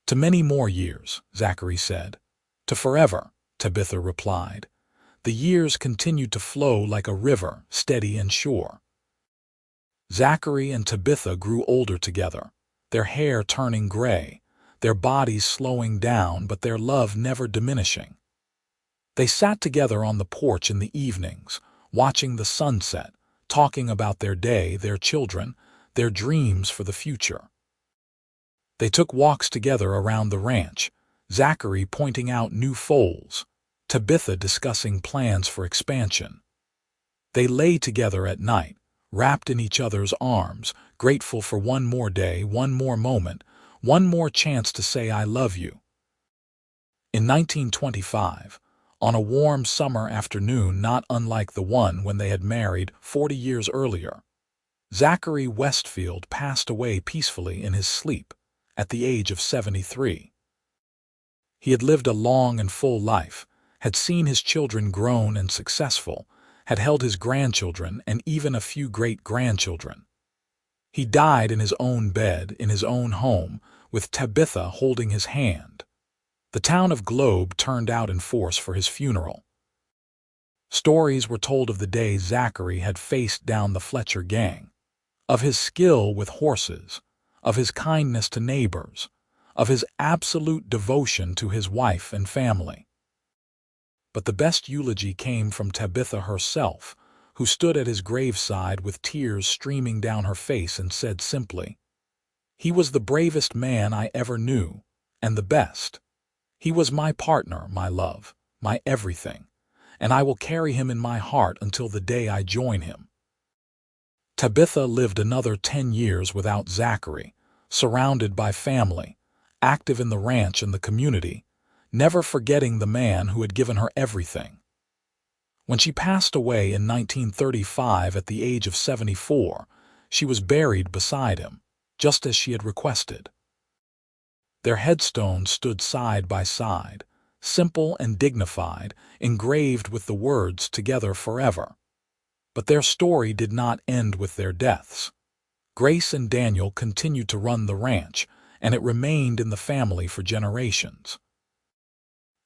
"To many more years," Zachary said. "To forever," Tabitha replied. The years continued to flow like a river, steady and sure. Zachary and Tabitha grew older together, their hair turning gray, their bodies slowing down, but their love never diminishing. They sat together on the porch in the evenings, watching the sunset, talking about their day, their children, their dreams for the future. They took walks together around the ranch, Zachary pointing out new foals, Tabitha discussing plans for expansion. They lay together at night, wrapped in each other's arms, grateful for one more day, one more moment, one more chance to say "I love you." In 1925, on a warm summer afternoon not unlike the one when they had married 40 years earlier, Zachary Westfield passed away peacefully in his sleep at the age of 73. He had lived a long and full life, had seen his children grown and successful, had held his grandchildren and even a few great-grandchildren. He died in his own bed, in his own home, with Tabitha holding his hand. The town of Globe turned out in force for his funeral. Stories were told of the day Zachary had faced down the Fletcher gang, of his skill with horses, of his kindness to neighbors, of his absolute devotion to his wife and family. But the best eulogy came from Tabitha herself, who stood at his graveside with tears streaming down her face and said simply, "He was the bravest man I ever knew, and the best. He was my partner, my love, my everything, and I will carry him in my heart until the day I join him." Tabitha lived another 10 years without Zachary, surrounded by family, active in the ranch and the community, never forgetting the man who had given her everything. When she passed away in 1935 at the age of 74, she was buried beside him, just as she had requested. Their headstones stood side by side, simple and dignified, engraved with the words "Together forever." But their story did not end with their deaths. Grace and Daniel continued to run the ranch, and it remained in the family for generations.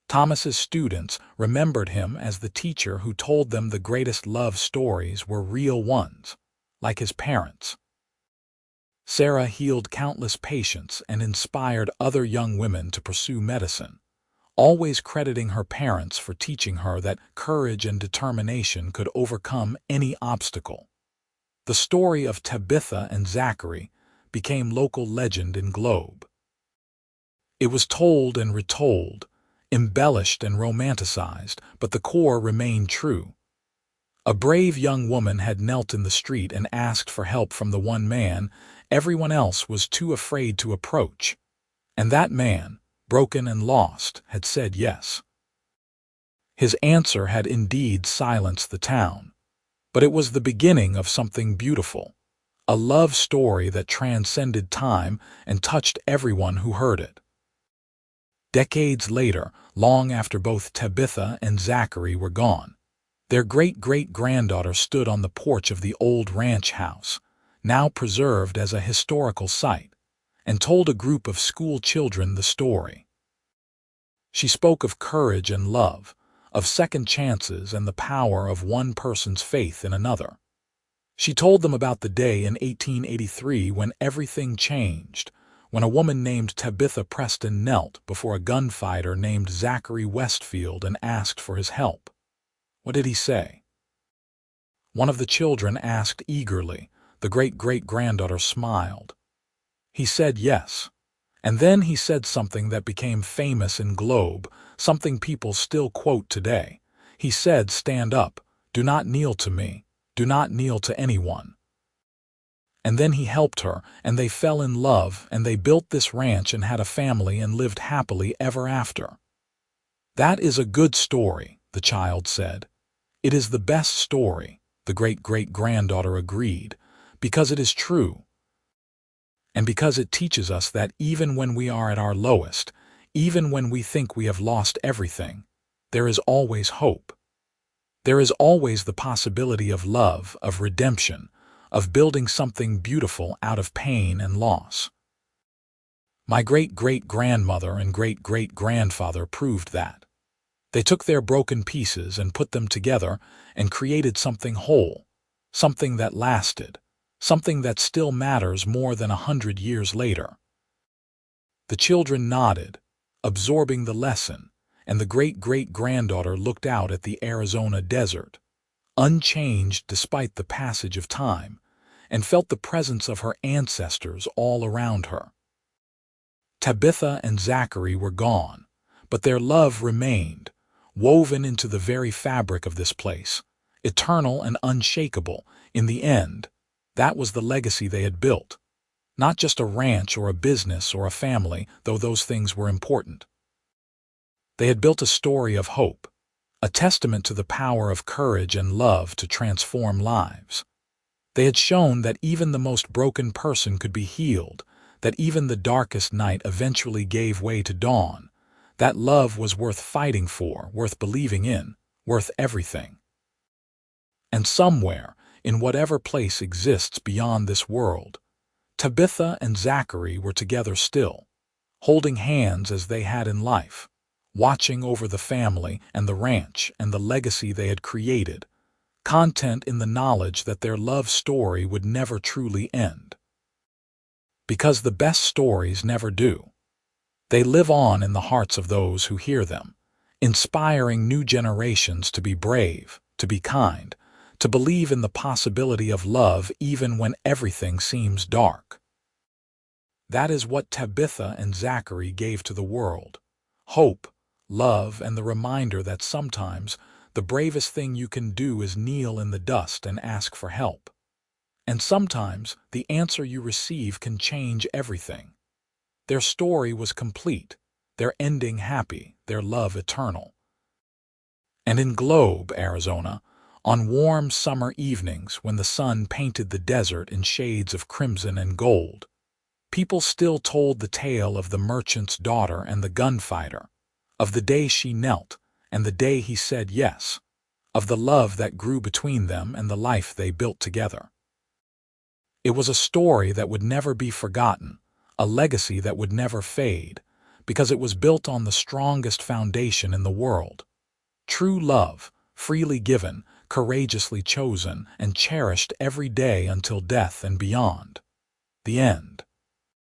Thomas's students remembered him as the teacher who told them the greatest love stories were real ones, like his parents. Sarah healed countless patients and inspired other young women to pursue medicine, always crediting her parents for teaching her that courage and determination could overcome any obstacle. The story of Tabitha and Zachary became local legend in Globe. It was told and retold, embellished and romanticized, but the core remained true. A brave young woman had knelt in the street and asked for help from the one man everyone else was too afraid to approach. And that man, broken and lost, had said yes. His answer had indeed silenced the town, but it was the beginning of something beautiful, a love story that transcended time and touched everyone who heard it. Decades later, long after both Tabitha and Zachary were gone, their great-great-granddaughter stood on the porch of the old ranch house, now preserved as a historical site, and told a group of school children the story. She spoke of courage and love, of second chances and the power of one person's faith in another. She told them about the day in 1883 when everything changed, when a woman named Tabitha Preston knelt before a gunfighter named Zachary Westfield and asked for his help. What did he say? One of the children asked eagerly. The great-great-granddaughter smiled. He said yes, And then he said something that became famous in Globe, something people still quote today. He said, "Stand up. Do not kneel to me. Do not kneel to anyone." And then he helped her, and they fell in love, and they built this ranch and had a family and lived happily ever after. "That is a good story," the child said. "It is the best story," the great-great-granddaughter agreed, "because it is true. And because it teaches us that even when we are at our lowest, even when we think we have lost everything, there is always hope. There is always the possibility of love, of redemption, of building something beautiful out of pain and loss." My great-great-grandmother and great-great-grandfather proved that. They took their broken pieces and put them together and created something whole, something that lasted, something that still matters more than 100 years later. The children nodded, absorbing the lesson, and the great-great-granddaughter looked out at the Arizona desert, unchanged despite the passage of time, and felt the presence of her ancestors all around her. Tabitha and Zachary were gone, but their love remained, woven into the very fabric of this place, eternal and unshakable. In the end, that was the legacy they had built. Not just a ranch or a business or a family, though those things were important. They had built a story of hope, a testament to the power of courage and love to transform lives. They had shown that even the most broken person could be healed, that even the darkest night eventually gave way to dawn, that love was worth fighting for, worth believing in, worth everything. And somewhere, in whatever place exists beyond this world, Tabitha and Zachary were together still, holding hands as they had in life, watching over the family and the ranch and the legacy they had created, content in the knowledge that their love story would never truly end. Because the best stories never do. They live on in the hearts of those who hear them, inspiring new generations to be brave, to be kind, to believe in the possibility of love even when everything seems dark. That is what Tabitha and Zachary gave to the world: hope, love, and the reminder that sometimes the bravest thing you can do is kneel in the dust and ask for help. And sometimes the answer you receive can change everything. Their story was complete, their ending happy, their love eternal. And in Globe, Arizona, on warm summer evenings when the sun painted the desert in shades of crimson and gold, people still told the tale of the merchant's daughter and the gunfighter, of the day she knelt and the day he said yes, of the love that grew between them and the life they built together. It was a story that would never be forgotten, a legacy that would never fade, because it was built on the strongest foundation in the world: true love, freely given, courageously chosen, and cherished every day until death and beyond. The end.